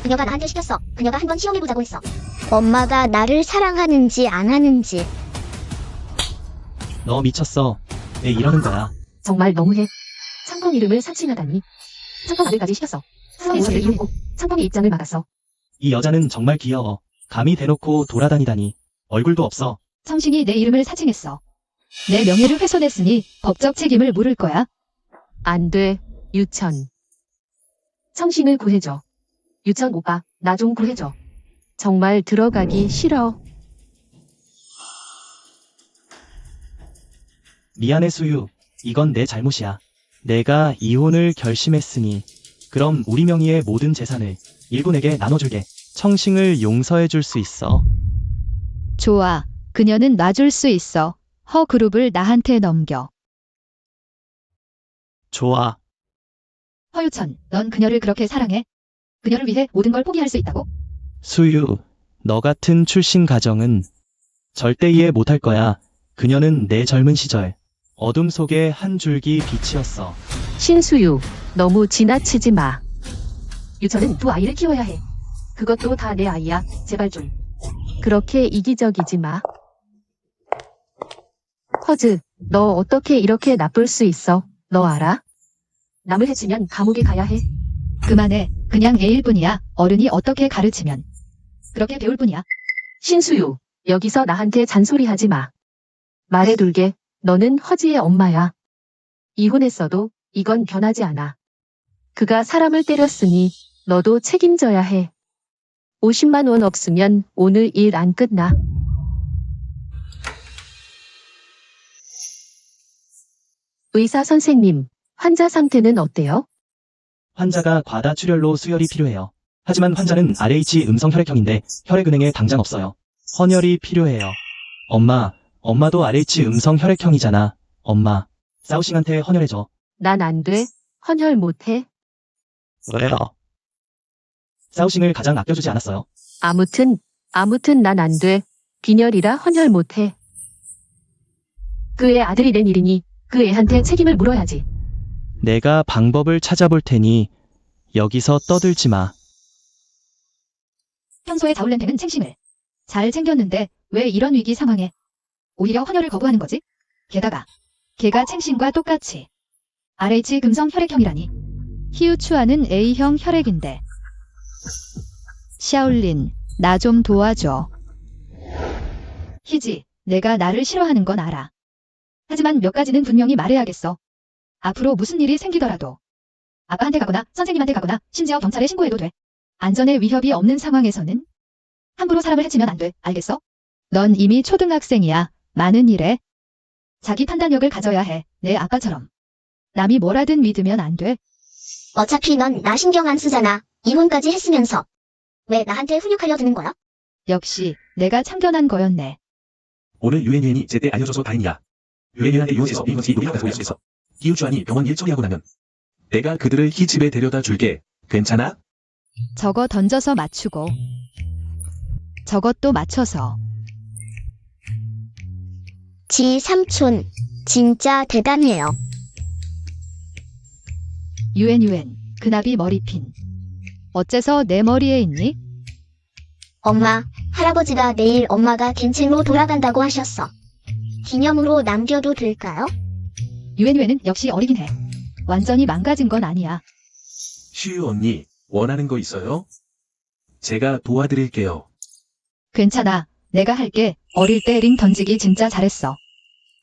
그녀가 나한테 시켰어. 그녀가 한번 시험해보자고 했어. 엄마가 나를 사랑하는지 안 하는지. 너 미쳤어. 왜 이러는 거야? 정말 너무해. 창펑 이름을 사칭하다니. 창펑 아들까지 시켰어. 사회에서 이용했고 창펑의 입장을 막았어. 이 여자는 정말 귀여워. 감히 대놓고 돌아다니다니. 얼굴도 없어. 성신이 내 이름을 사칭했어. 내 명예를 훼손했으니 법적 책임을 물을 거야. 안 돼, 유천. 성신을 구해줘. 유천 오빠, 나 좀 구해줘. 정말 들어가기 싫어. 미안해 수유. 이건 내 잘못이야. 내가 이혼을 결심했으니 그럼 우리 명의의 모든 재산을 일군에게 나눠줄게. 청싱을 용서해줄 수 있어. 좋아. 그녀는 놔줄 수 있어. 허그룹을 나한테 넘겨. 좋아. 허유천, 넌 그녀를 그렇게 사랑해? 그녀를 위해 모든 걸 포기할 수 있다고? 수유, 너 같은 출신 가정은 절대 이해 못할 거야. 그녀는 내 젊은 시절 어둠 속의 한 줄기 빛이었어. 신수유, 너무 지나치지 마. 유천은 두 아이를 키워야 해. 그것도 다 내 아이야. 제발 좀. 그렇게 이기적이지 마. 허즈, 너 어떻게 이렇게 나쁠 수 있어? 너 알아? 남을 해치면 감옥에 가야 해. 그만해. 그냥 애일 뿐이야. 어른이 어떻게 가르치면. 그렇게 배울 뿐이야. 신수유, 여기서 나한테 잔소리하지 마. 말해둘게, 너는 허지의 엄마야. 이혼했어도 이건 변하지 않아. 그가 사람을 때렸으니 너도 책임져야 해. 50만 원 없으면 오늘 일 안 끝나. 의사 선생님, 환자 상태는 어때요? 환자가 과다출혈로 수혈이 필요해요. 하지만 환자는 RH 음성 혈액형인데 혈액은행에 당장 없어요. 헌혈이 필요해요. 엄마도 RH 음성 혈액형이잖아. 엄마, 사우싱한테 헌혈해줘. 난 안 돼. 헌혈 못 해. 왜요? 사우싱을 가장 아껴주지 않았어요. 아무튼 난 안 돼. 빈혈이라 헌혈 못 해. 그 애 아들이 낸 일이니 그 애한테 책임을 물어야지. 내가 방법을 찾아볼 테니 여기서 떠들지 마. 평소에 자울렌테는 챙싱을 잘 챙겼는데 왜 이런 위기 상황에 오히려 헌혈을 거부하는 거지? 게다가 걔가 챙싱과 똑같이 RH 금성 혈액형이라니. 히우추아는 A형 혈액인데. 샤올린, 나 좀 도와줘. 희지, 내가 나를 싫어하는 건 알아. 하지만 몇 가지는 분명히 말해야겠어. 앞으로 무슨 일이 생기더라도 아빠한테 가거나 선생님한테 가거나 심지어 경찰에 신고해도 돼. 안전에 위협이 없는 상황에서는 함부로 사람을 해치면 안 돼. 알겠어? 넌 이미 초등학생이야. 많은 일에 자기 판단력을 가져야 해. 내 아빠처럼. 남이 뭐라든 믿으면 안 돼. 어차피 넌 나 신경 안 쓰잖아. 이혼까지 했으면서. 왜 나한테 훈육하려 드는 거야? 역시 내가 참견한 거였네. 오늘 유엔유엔이 제때 알려줘서 다행이야. 유엔유엔한테 이혼해서 이것이 우리가 가지고 있을 수 있어. 히우추안이 병원 일 처리하고 나면 내가 그들을 희 집에 데려다 줄게. 괜찮아? 저거 던져서 맞추고 저것도 맞춰서. 지 삼촌, 진짜 대단해요. 유엔, 그 나비 머리핀. 어째서 내 머리에 있니? 엄마, 할아버지가 내일 엄마가 갱생로 돌아간다고 하셨어. 기념으로 남겨도 될까요? 유엔은 역시 어리긴 해. 완전히 망가진 건 아니야. 슈유 언니, 원하는 거 있어요? 제가 도와드릴게요. 괜찮아. 내가 할게. 어릴 때 링 던지기 진짜 잘했어.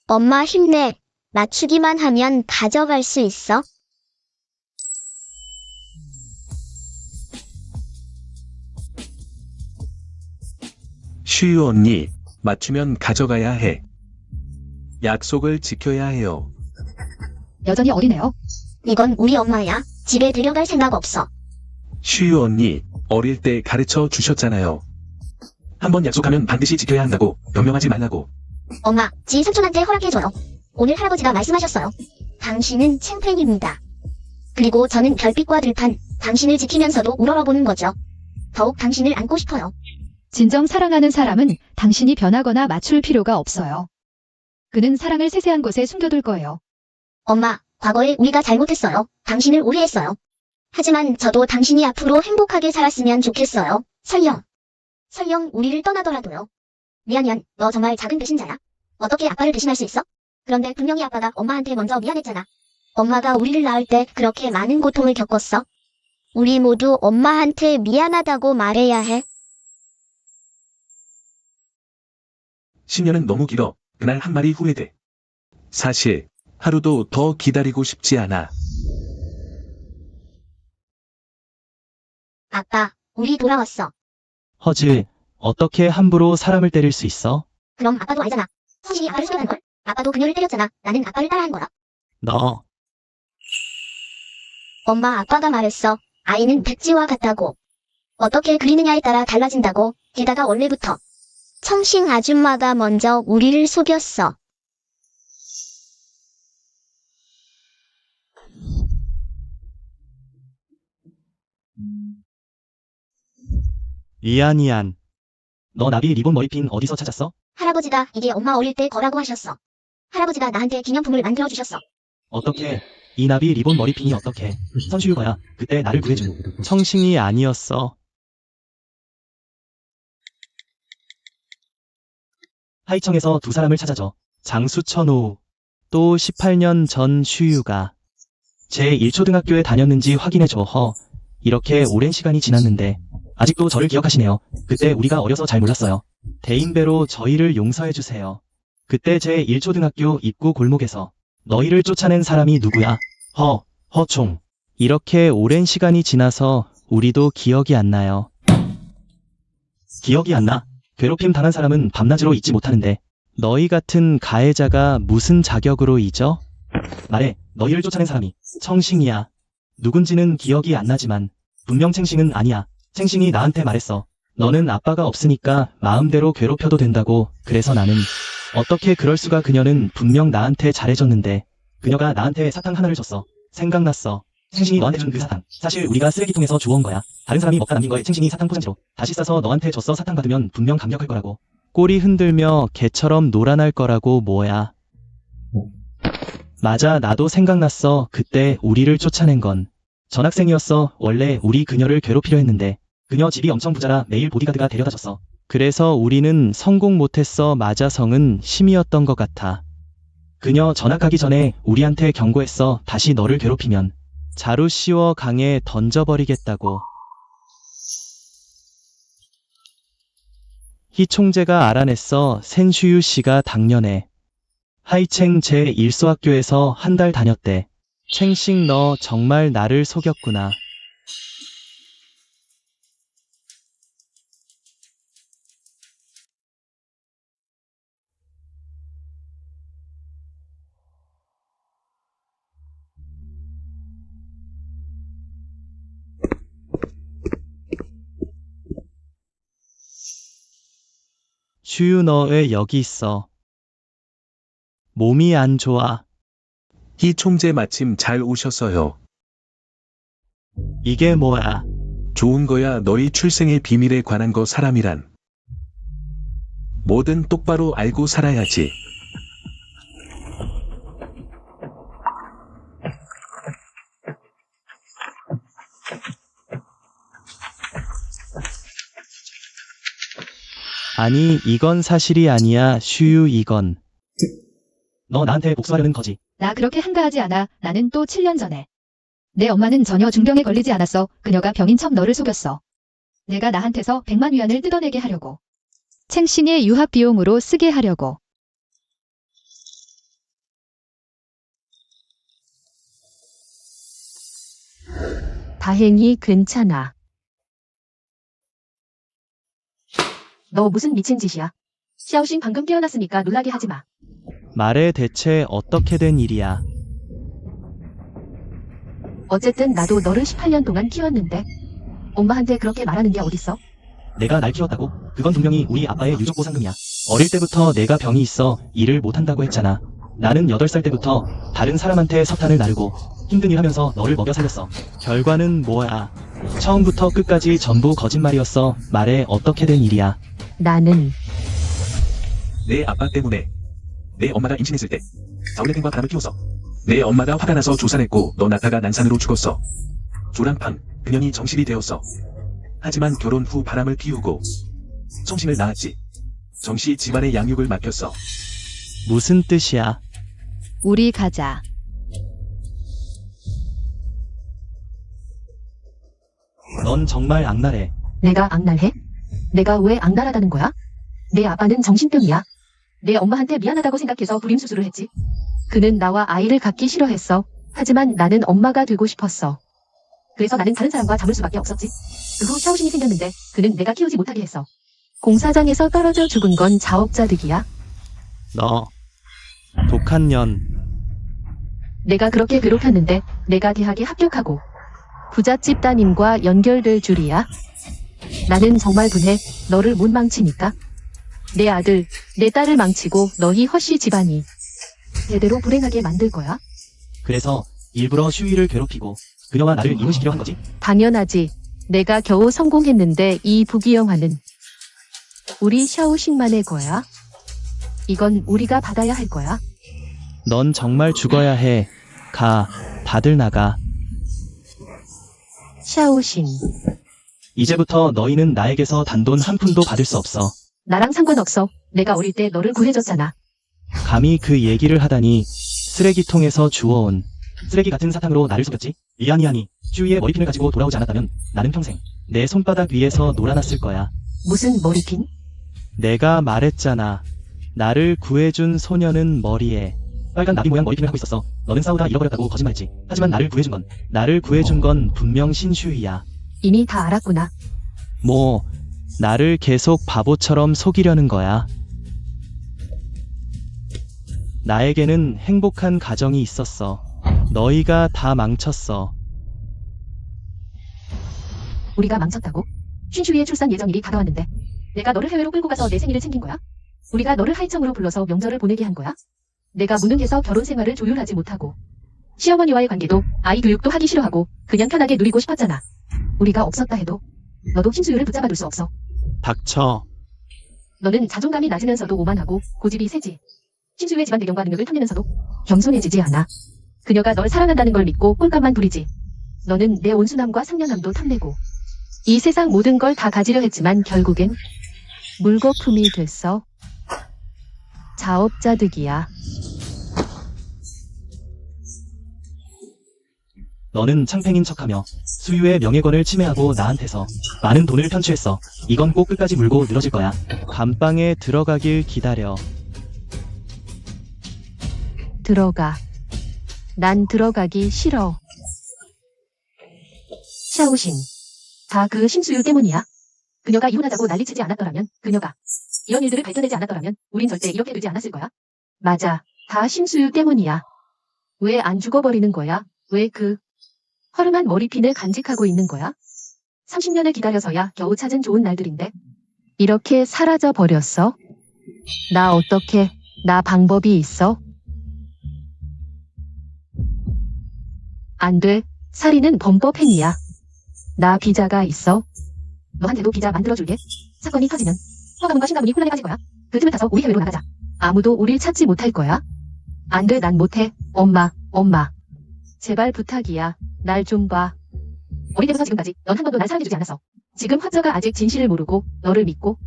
엄마 힘내. 맞추기만 하면 가져갈 수 있어. 슈유 언니, 맞추면 가져가야 해. 약속을 지켜야 해요. 여전히 어리네요. 이건 우리 엄마야. 집에 데려갈 생각 없어. 슈유 언니, 어릴 때 가르쳐 주셨잖아요. 한번 약속하면 반드시 지켜야 한다고, 변명하지 말라고. 엄마, 지 삼촌한테 허락해줘요. 오늘 할아버지가 말씀하셨어요. 당신은 챙팬입니다. 그리고 저는 별빛과 들판, 당신을 지키면서도 우러러보는 거죠. 더욱 당신을 안고 싶어요. 진정 사랑하는 사람은 당신이 변하거나 맞출 필요가 없어요. 그는 사랑을 세세한 곳에 숨겨둘 거예요. 엄마, 과거에 우리가 잘못했어요. 당신을 오해했어요. 하지만 저도 당신이 앞으로 행복하게 살았으면 좋겠어요. 설령 우리를 떠나더라도요. 미안연, 너 정말 작은 배신자야. 어떻게 아빠를 배신할 수 있어? 그런데 분명히 아빠가 엄마한테 먼저 미안했잖아. 엄마가 우리를 낳을 때 그렇게 많은 고통을 겪었어. 우리 모두 엄마한테 미안하다고 말해야 해. 10년은 너무 길어. 그날 한 말이 후회돼. 사실 하루도 더 기다리고 싶지 않아. 아빠, 우리 돌아왔어. 허즈, 어떻게 함부로 사람을 때릴 수 있어? 그럼 아빠도 알잖아. 성식이 아빠를 속였는걸. 아빠도 그녀를 때렸잖아. 나는 아빠를 따라한 거야. 너, 엄마 아빠가 말했어. 아이는 백지와 같다고. 어떻게 그리느냐에 따라 달라진다고. 게다가 원래부터 청싱 아줌마가 먼저 우리를 속였어. 이안. 너 나비 리본 머리핀 어디서 찾았어? 할아버지가 이게 엄마 어릴 때 거라고 하셨어. 할아버지가 나한테 기념품을 만들어 주셨어. 어떻게? 이 나비 리본 머리핀이 어떻게? 선슈유거야. 그때 나를 구해준 청싱이 아니었어. 하이청에서 두 사람을 찾아줘. 장수천우. 또 18년 전 슈유가 제 1초등학교에 다녔는지 확인해줘. 이렇게 오랜 시간이 지났는데 아직도 저를 기억하시네요. 그때 우리가 어려서 잘 몰랐어요. 대인배로 저희를 용서해주세요. 그때 제 1초등학교 입구 골목에서 너희를 쫓아낸 사람이 누구야? 허총. 이렇게 오랜 시간이 지나서 우리도 기억이 안 나요. 기억이 안 나? 괴롭힘 당한 사람은 밤낮으로 잊지 못하는데 너희 같은 가해자가 무슨 자격으로 잊어? 말해, 너희를 쫓아낸 사람이 청싱이야. 누군지는 기억이 안 나지만 분명 챙싱은 아니야. 챙싱이 나한테 말했어. 너는 아빠가 없으니까 마음대로 괴롭혀도 된다고. 그래서 나는 어떻게 그럴 수가. 그녀는 분명 나한테 잘해줬는데 그녀가 나한테 사탕 하나를 줬어. 생각났어. 챙싱이 너한테 준 그 사탕. 사실 우리가 쓰레기통에서 주워온 거야. 다른 사람이 먹다 남긴 거에 챙싱이 사탕 포장지로 다시 싸서 너한테 줬어. 사탕 받으면 분명 감격할 거라고. 꼬리 흔들며 개처럼 놀아날 거라고. 뭐야. 맞아, 나도 생각났어. 그때 우리를 쫓아낸 건 전학생이었어. 원래 우리 그녀를 괴롭히려 했는데 그녀 집이 엄청 부자라 매일 보디가드가 데려다 줬어. 그래서 우리는 성공 못했어. 맞아, 성은 심이었던 것 같아. 그녀 전학하기 전에 우리한테 경고했어. 다시 너를 괴롭히면 자루 씌워 강에 던져버리겠다고. 희 총재가 알아냈어. 센슈유 씨가 당년에 하이챙 제1소학교에서 한 달 다녔대. 챙싱, 너 정말 나를 속였구나. 슈유, 너 왜 여기 있어? 몸이 안 좋아. 희 총재 마침 잘 오셨어요. 이게 뭐야? 좋은 거야. 너희 출생의 비밀에 관한 거. 사람이란 뭐든 똑바로 알고 살아야지. 아니, 이건 사실이 아니야. 슈유, 이건 너 나한테 복수하려는 거지. 나 그렇게 한가하지 않아. 나는 또 7년 전에. 내 엄마는 전혀 중병에 걸리지 않았어. 그녀가 병인 척 너를 속였어. 내가 나한테서 100만 위안을 뜯어내게 하려고. 챙싱의 유학 비용으로 쓰게 하려고. 다행히 괜찮아. 너 무슨 미친 짓이야? 샤오싱 방금 깨어났으니까 놀라게 하지 마. 말해, 대체 어떻게 된 일이야? 어쨌든 나도 너를 18년 동안 키웠는데 엄마한테 그렇게 말하는 게 어딨어? 내가 날 키웠다고? 그건 분명히 우리 아빠의 유족보 상금이야. 어릴 때부터 내가 병이 있어 일을 못한다고 했잖아. 나는 8살 때부터 다른 사람한테 석탄을 나르고 힘든 일 하면서 너를 먹여 살렸어. 결과는 뭐야? 처음부터 끝까지 전부 거짓말이었어. 말해, 어떻게 된 일이야? 나는 내 아빠 때문에. 내 엄마가 임신했을 때 자우레땡과 바람을 피웠어. 내 엄마가 화가 나서 조산했고 너 낳다가 난산으로 죽었어. 조랑팡, 그년이 정실이 되었어. 하지만 결혼 후 바람을 피우고 청싱을 낳았지. 정씨 집안의 양육을 맡겼어. 무슨 뜻이야? 우리 가자. 넌 정말 악랄해. 내가 악랄해? 내가 왜 악랄하다는 거야? 내 아빠는 정신병이야. 내 엄마한테 미안하다고 생각해서 불임수술을 했지. 그는 나와 아이를 갖기 싫어했어. 하지만 나는 엄마가 되고 싶었어. 그래서 나는 다른 사람과 잡을 수밖에 없었지. 그 후 샤오신이 생겼는데 그는 내가 키우지 못하게 했어. 공사장에서 떨어져 죽은 건 자업자 득이야. 너 독한 년. 내가 그렇게 괴롭혔는데 내가 대학에 합격하고 부잣집 따님과 연결될 줄이야. 나는 정말 분해. 너를 못 망치니까. 내 아들, 내 딸을 망치고 너희 허씨 집안이 대대로 불행하게 만들 거야. 그래서 일부러 슈이를 괴롭히고 그녀와 나를 이혼시키려 한 거지? 당연하지. 내가 겨우 성공했는데 이 부귀영화는 우리 샤오싱만의 거야. 이건 우리가 받아야 할 거야. 넌 정말 죽어야 해. 가, 다들 나가. 샤오싱, 이제부터 너희는 나에게서 단돈 한 푼도 받을 수 없어. 나랑 상관없어. 내가 어릴 때 너를 구해줬잖아. 감히 그 얘기를 하다니. 쓰레기통에서 주워온 쓰레기 같은 사탕으로 나를 속였지? 미안이 슈이의 머리핀을 가지고 돌아오지 않았다면 나는 평생 내 손바닥 위에서 놀아났을 거야. 무슨 머리핀? 내가 말했잖아. 나를 구해준 소녀는 머리에 빨간 나비 모양 머리핀을 하고 있었어. 너는 싸우다 잃어버렸다고 거짓말했지. 하지만 나를 구해준 건 분명 신슈이야. 이미 다 알았구나. 뭐, 나를 계속 바보처럼 속이려는 거야. 나에게는 행복한 가정이 있었어. 너희가 다 망쳤어. 우리가 망쳤다고? 신슈이의 출산 예정일이 다가왔는데 내가 너를 해외로 끌고 가서 내 생일을 챙긴 거야? 우리가 너를 하이청으로 불러서 명절을 보내게 한 거야? 내가 무능해서 결혼 생활을 조율하지 못하고 시어머니와의 관계도 아이 교육도 하기 싫어하고 그냥 편하게 누리고 싶었잖아. 우리가 없었다 해도 너도 신수유를 붙잡아둘 수 없어. 닥쳐. 너는 자존감이 낮으면서도 오만하고 고집이 세지. 신수유의 집안 배경과 능력을 탐내면서도 겸손해지지 않아. 그녀가 널 사랑한다는 걸 믿고 꼴값만 부리지. 너는 내 온순함과 상냥함도 탐내고 이 세상 모든 걸 다 가지려 했지만 결국엔 물거품이 됐어. 자업자득이야. 너는 창팽인 척하며 수유의 명예권을 침해하고 나한테서 많은 돈을 편취했어. 이건 꼭 끝까지 물고 늘어질 거야. 감방에 들어가길 기다려. 들어가. 난 들어가기 싫어. 샤오신. 다 그 신수유 때문이야. 그녀가 이혼하자고 난리치지 않았더라면, 그녀가 이런 일들을 밝혀내지 않았더라면 우린 절대 이렇게 되지 않았을 거야. 맞아. 다 신수유 때문이야. 왜 안 죽어버리는 거야? 왜 그 허름한 머리핀을 간직하고 있는 거야? 30년을 기다려서야 겨우 찾은 좋은 날들인데 이렇게 사라져 버렸어? 나 어떻게, 나 방법이 있어? 안 돼. 살인은 범법 행위야. 나 비자가 있어. 너한테도 비자 만들어줄게. 사건이 터지면 허가문과 신가문이 혼란에 빠질 거야. 그 틈을 타서 우리 해외로 나가자. 아무도 우릴 찾지 못할 거야. 안 돼, 난 못해. 엄마. 제발 부탁이야. 날 좀 봐. 어릴 때부터 지금까지 넌 한 번도 날 사랑해주지 않았어. 지금 화저가 아직 진실을 모르고 너를 믿고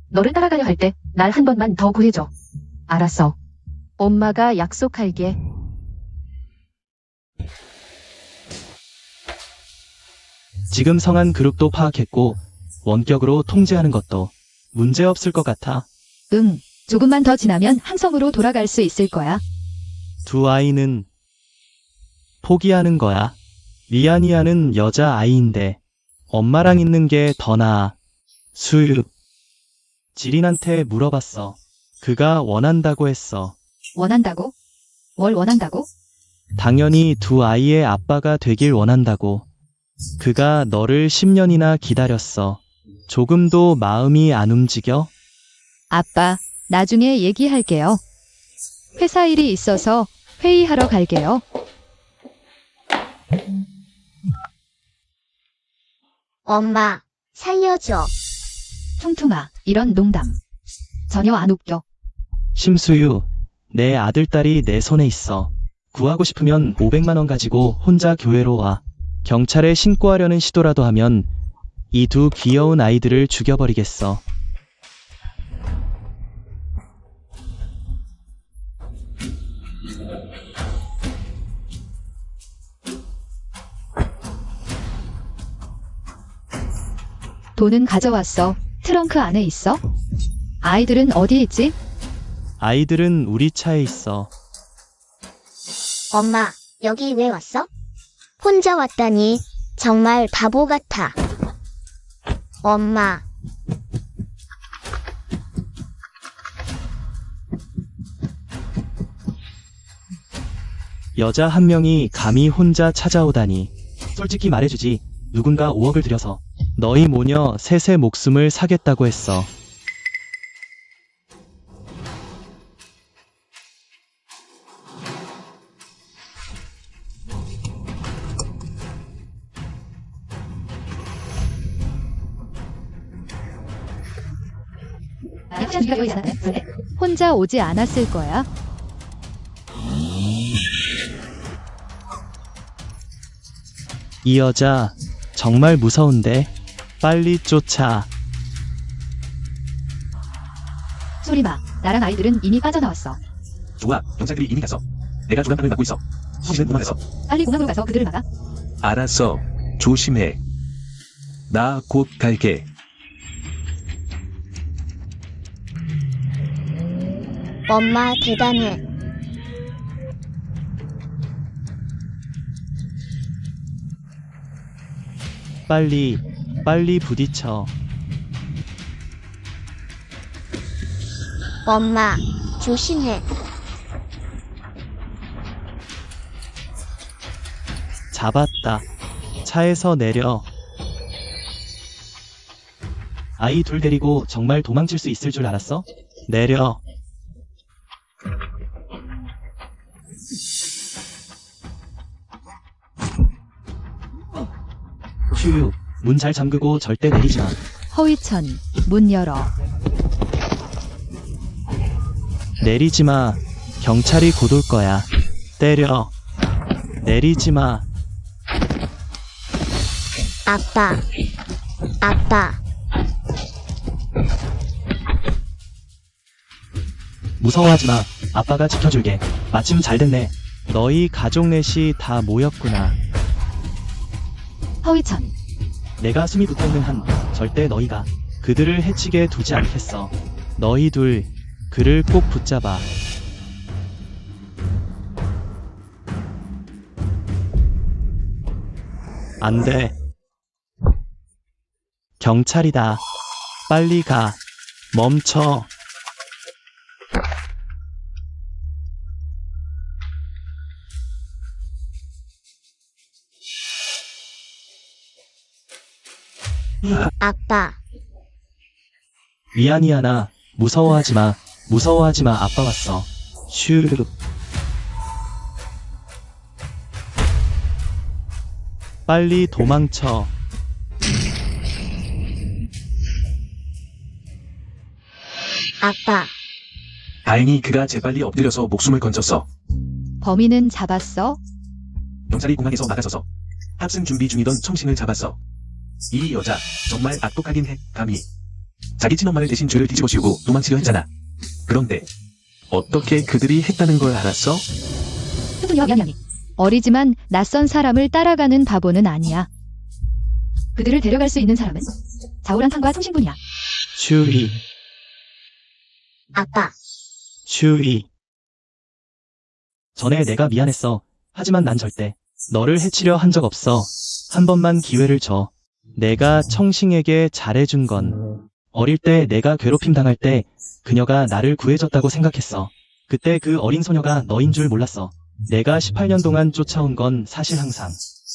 너를 따라가려 할 때 날 한 번만 더 구해줘. 알았어. 엄마가 약속할게. 지금 성한 그룹도 파악했고 원격으로 통제하는 것도 문제없을 것 같아. 응, 조금만 더 지나면 항성으로 돌아갈 수 있을 거야. 두 아이는 포기하는 거야. 리아니아는 여자아이인데 엄마랑 있는 게 더 나아. 수유. 지린한테 물어봤어. 그가 원한다고 했어. 원한다고? 뭘 원한다고? 당연히 두 아이의 아빠가 되길 원한다고. 그가 너를 10년이나 기다렸어. 조금도 마음이 안 움직여? 아빠, 나중에 얘기할게요. 회사 일이 있어서 회의하러 갈게요. 엄마, 살려줘. 퉁퉁아, 이런 농담. 전혀 안 웃겨. 심수유, 내 아들딸이 내 손에 있어. 구하고 싶으면 500만 원 가지고 혼자 교회로 와. 경찰에 신고하려는 시도라도 하면 이 두 귀여운 아이들을 죽여버리겠어. 돈은 가져왔어. 트렁크 안에 있어? 아이들은 어디 있지? 아이들은 우리 차에 있어. 엄마, 여기 왜 왔어? 혼자 왔다니 정말 바보 같아. 엄마, 여자 한 명이 감히 혼자 찾아오다니. 솔직히 말해주지. 누군가 5억을 들여서 너희 모녀 셋의 목숨을 사겠다고 했어. 혼자 오지 않았을 거야. 이 여자 정말 무서운데. 빨리 쫓아. 소리 소리 마. 나랑 아이들은 이미 빠져나왔어. 좋아, 경찰들이 이미 갔어. 내가 조간판을 맡고 있어. 수지는 도망가서. 빨리 공항으로 가서 그들을 막아. 알았어. 조심해. 나 곧 갈게. 엄마 대단해. 빨리 부딪혀. 엄마 조심해. 잡았다. 차에서 내려. 아이 둘 데리고 정말 도망칠 수 있을 줄 알았어? 내려. 휴, 문 잘 잠그고 절대 내리지 마. 허위천, 문 열어. 내리지 마. 경찰이 곧 올 거야. 때려. 내리지 마. 아빠. 무서워하지 마. 아빠가 지켜줄게. 마침 잘 됐네. 너희 가족 넷이 다 모였구나. 허위천, 내가 숨이 붙어있는 한 절대 너희가 그들을 해치게 두지 않겠어. 너희 둘 그를 꼭 붙잡아. 안 돼. 경찰이다. 빨리 가. 멈춰. 아빠. 위안이야 나. 무서워하지 마. 무서워하지 마. 아빠 왔어. 슈. 빨리 도망쳐. 아빠. 다행히 그가 재빨리 엎드려서 목숨을 건졌어. 범인은 잡았어? 경찰이 공항에서 막아서서 탑승 준비 중이던 청신을 잡았어. 이 여자 정말 악독하긴 해. 감히 자기 친엄마를 대신 죄를 뒤집어 씌우고 도망치려 했잖아. 그런데 어떻게 그들이 했다는 걸 알았어? 미안해. 어리지만 낯선 사람을 따라가는 바보는 아니야. 그들을 데려갈 수 있는 사람은 자우란탕과 통신군이야. 슈이. 아빠. 슈이. 전에 내가 미안했어. 하지만 난 절대 너를 해치려 한 적 없어. 한 번만 기회를 줘. 내가 청싱에게 잘해준 건 어릴 때 내가 괴롭힘 당할 때 그녀가 나를 구해줬다고 생각했어. 그때 그 어린 소녀가 너인 줄 몰랐어. 내가 18년 동안 쫓아온 건 사실 항상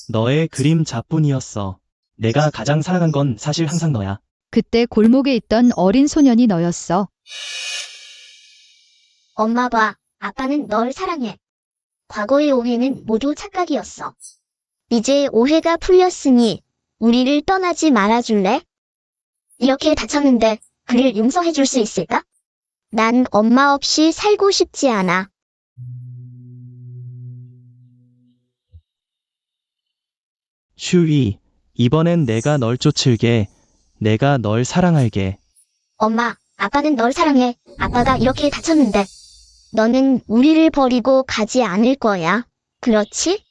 너의 그림자뿐이었어. 내가 가장 사랑한 건 사실 항상 너야. 그때 골목에 있던 어린 소년이 너였어. 엄마 봐. 아빠는 널 사랑해. 과거의 오해는 모두 착각이었어. 이제 오해가 풀렸으니 우리를 떠나지 말아줄래? 이렇게 다쳤는데 그를 용서해줄 수 있을까? 난 엄마 없이 살고 싶지 않아. 슈이, 이번엔 내가 널 쫓을게. 내가 널 사랑할게. 엄마, 아빠는 널 사랑해. 아빠가 이렇게 다쳤는데 너는 우리를 버리고 가지 않을 거야. 그렇지?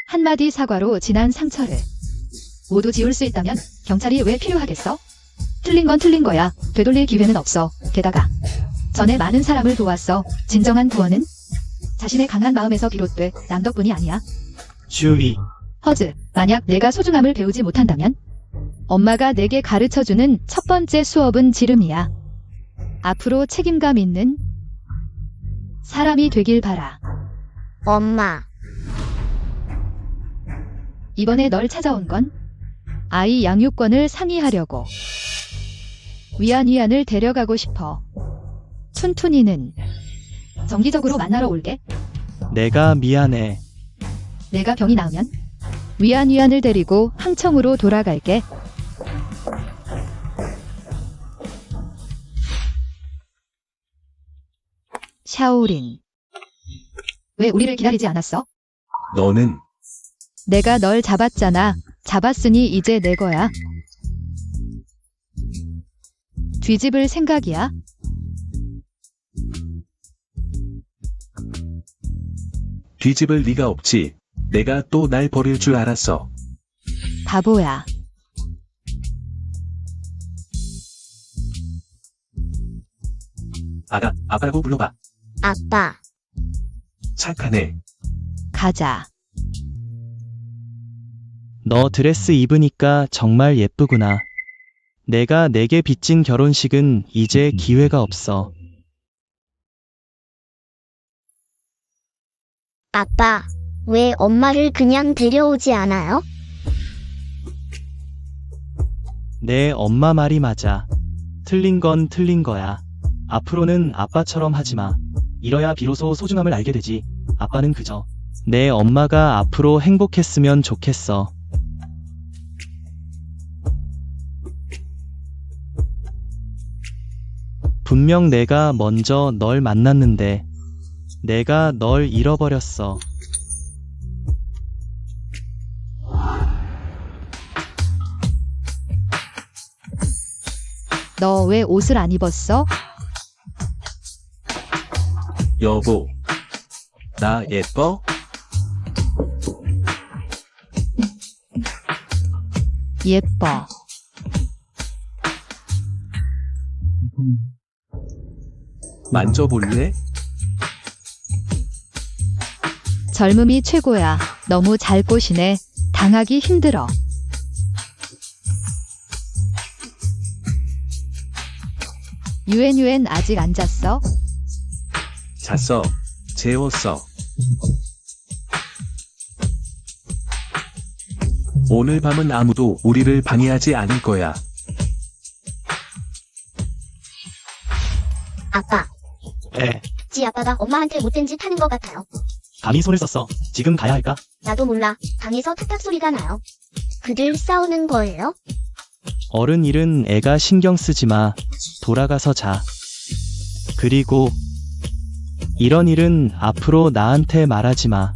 한마디 사과로 지난 상처를 모두 지울 수 있다면 경찰이 왜 필요하겠어? 틀린 건 틀린 거야. 되돌릴 기회는 없어. 게다가 전에 많은 사람을 도왔어. 진정한 구원은 자신의 강한 마음에서 비롯돼 남 덕분이 아니야. 슈이, 허즈, 만약 내가 소중함을 배우지 못한다면 엄마가 내게 가르쳐주는 첫 번째 수업은 지름이야. 앞으로 책임감 있는 사람이 되길 바라. 엄마. 이번에 널 찾아온 건 아이 양육권을 상의하려고. 위안을 데려가고 싶어. 툰툰이는 정기적으로 만나러 올게. 내가 미안해. 내가 병이 나으면 위안을 데리고 항청으로 돌아갈게. 샤오린. 왜 우리를 기다리지 않았어? 너는 내가 널 잡았잖아. 잡았으니 이제 내 거야. 뒤집을 생각이야? 뒤집을 리가 없지. 내가 또 날 버릴 줄 알았어. 바보야. 아빠라고 불러봐. 아빠. 착하네. 가자. 너 드레스 입으니까 정말 예쁘구나. 내가 내게 빚진 결혼식은 이제 기회가 없어. 아빠, 왜 엄마를 그냥 데려오지 않아요? 내 엄마 말이 맞아. 틀린 건 틀린 거야. 앞으로는 아빠처럼 하지 마. 이뤄야 비로소 소중함을 알게 되지. 아빠는 그저 내 엄마가 앞으로 행복했으면 좋겠어. 분명 내가 먼저 널 만났는데 내가 널 잃어버렸어. 너 왜 옷을 안 입었어? 여보. 나 예뻐? 예뻐. 만져볼래? 젊음이 최고야. 너무 잘 꼬시네. 당하기 힘들어. 유엔 아직 안 잤어? 잤어. 재웠어. 오늘 밤은 아무도 우리를 방해하지 않을 거야. 아빠, 에, 지 아빠가 엄마한테 못된 짓 하는 것 같아요. 감히 손을 썼어. 지금 가야 할까? 나도 몰라. 방에서 탁탁 소리가 나요. 그들 싸우는 거예요? 어른 일은 애가 신경 쓰지 마. 돌아가서 자. 그리고 이런 일은 앞으로 나한테 말하지 마.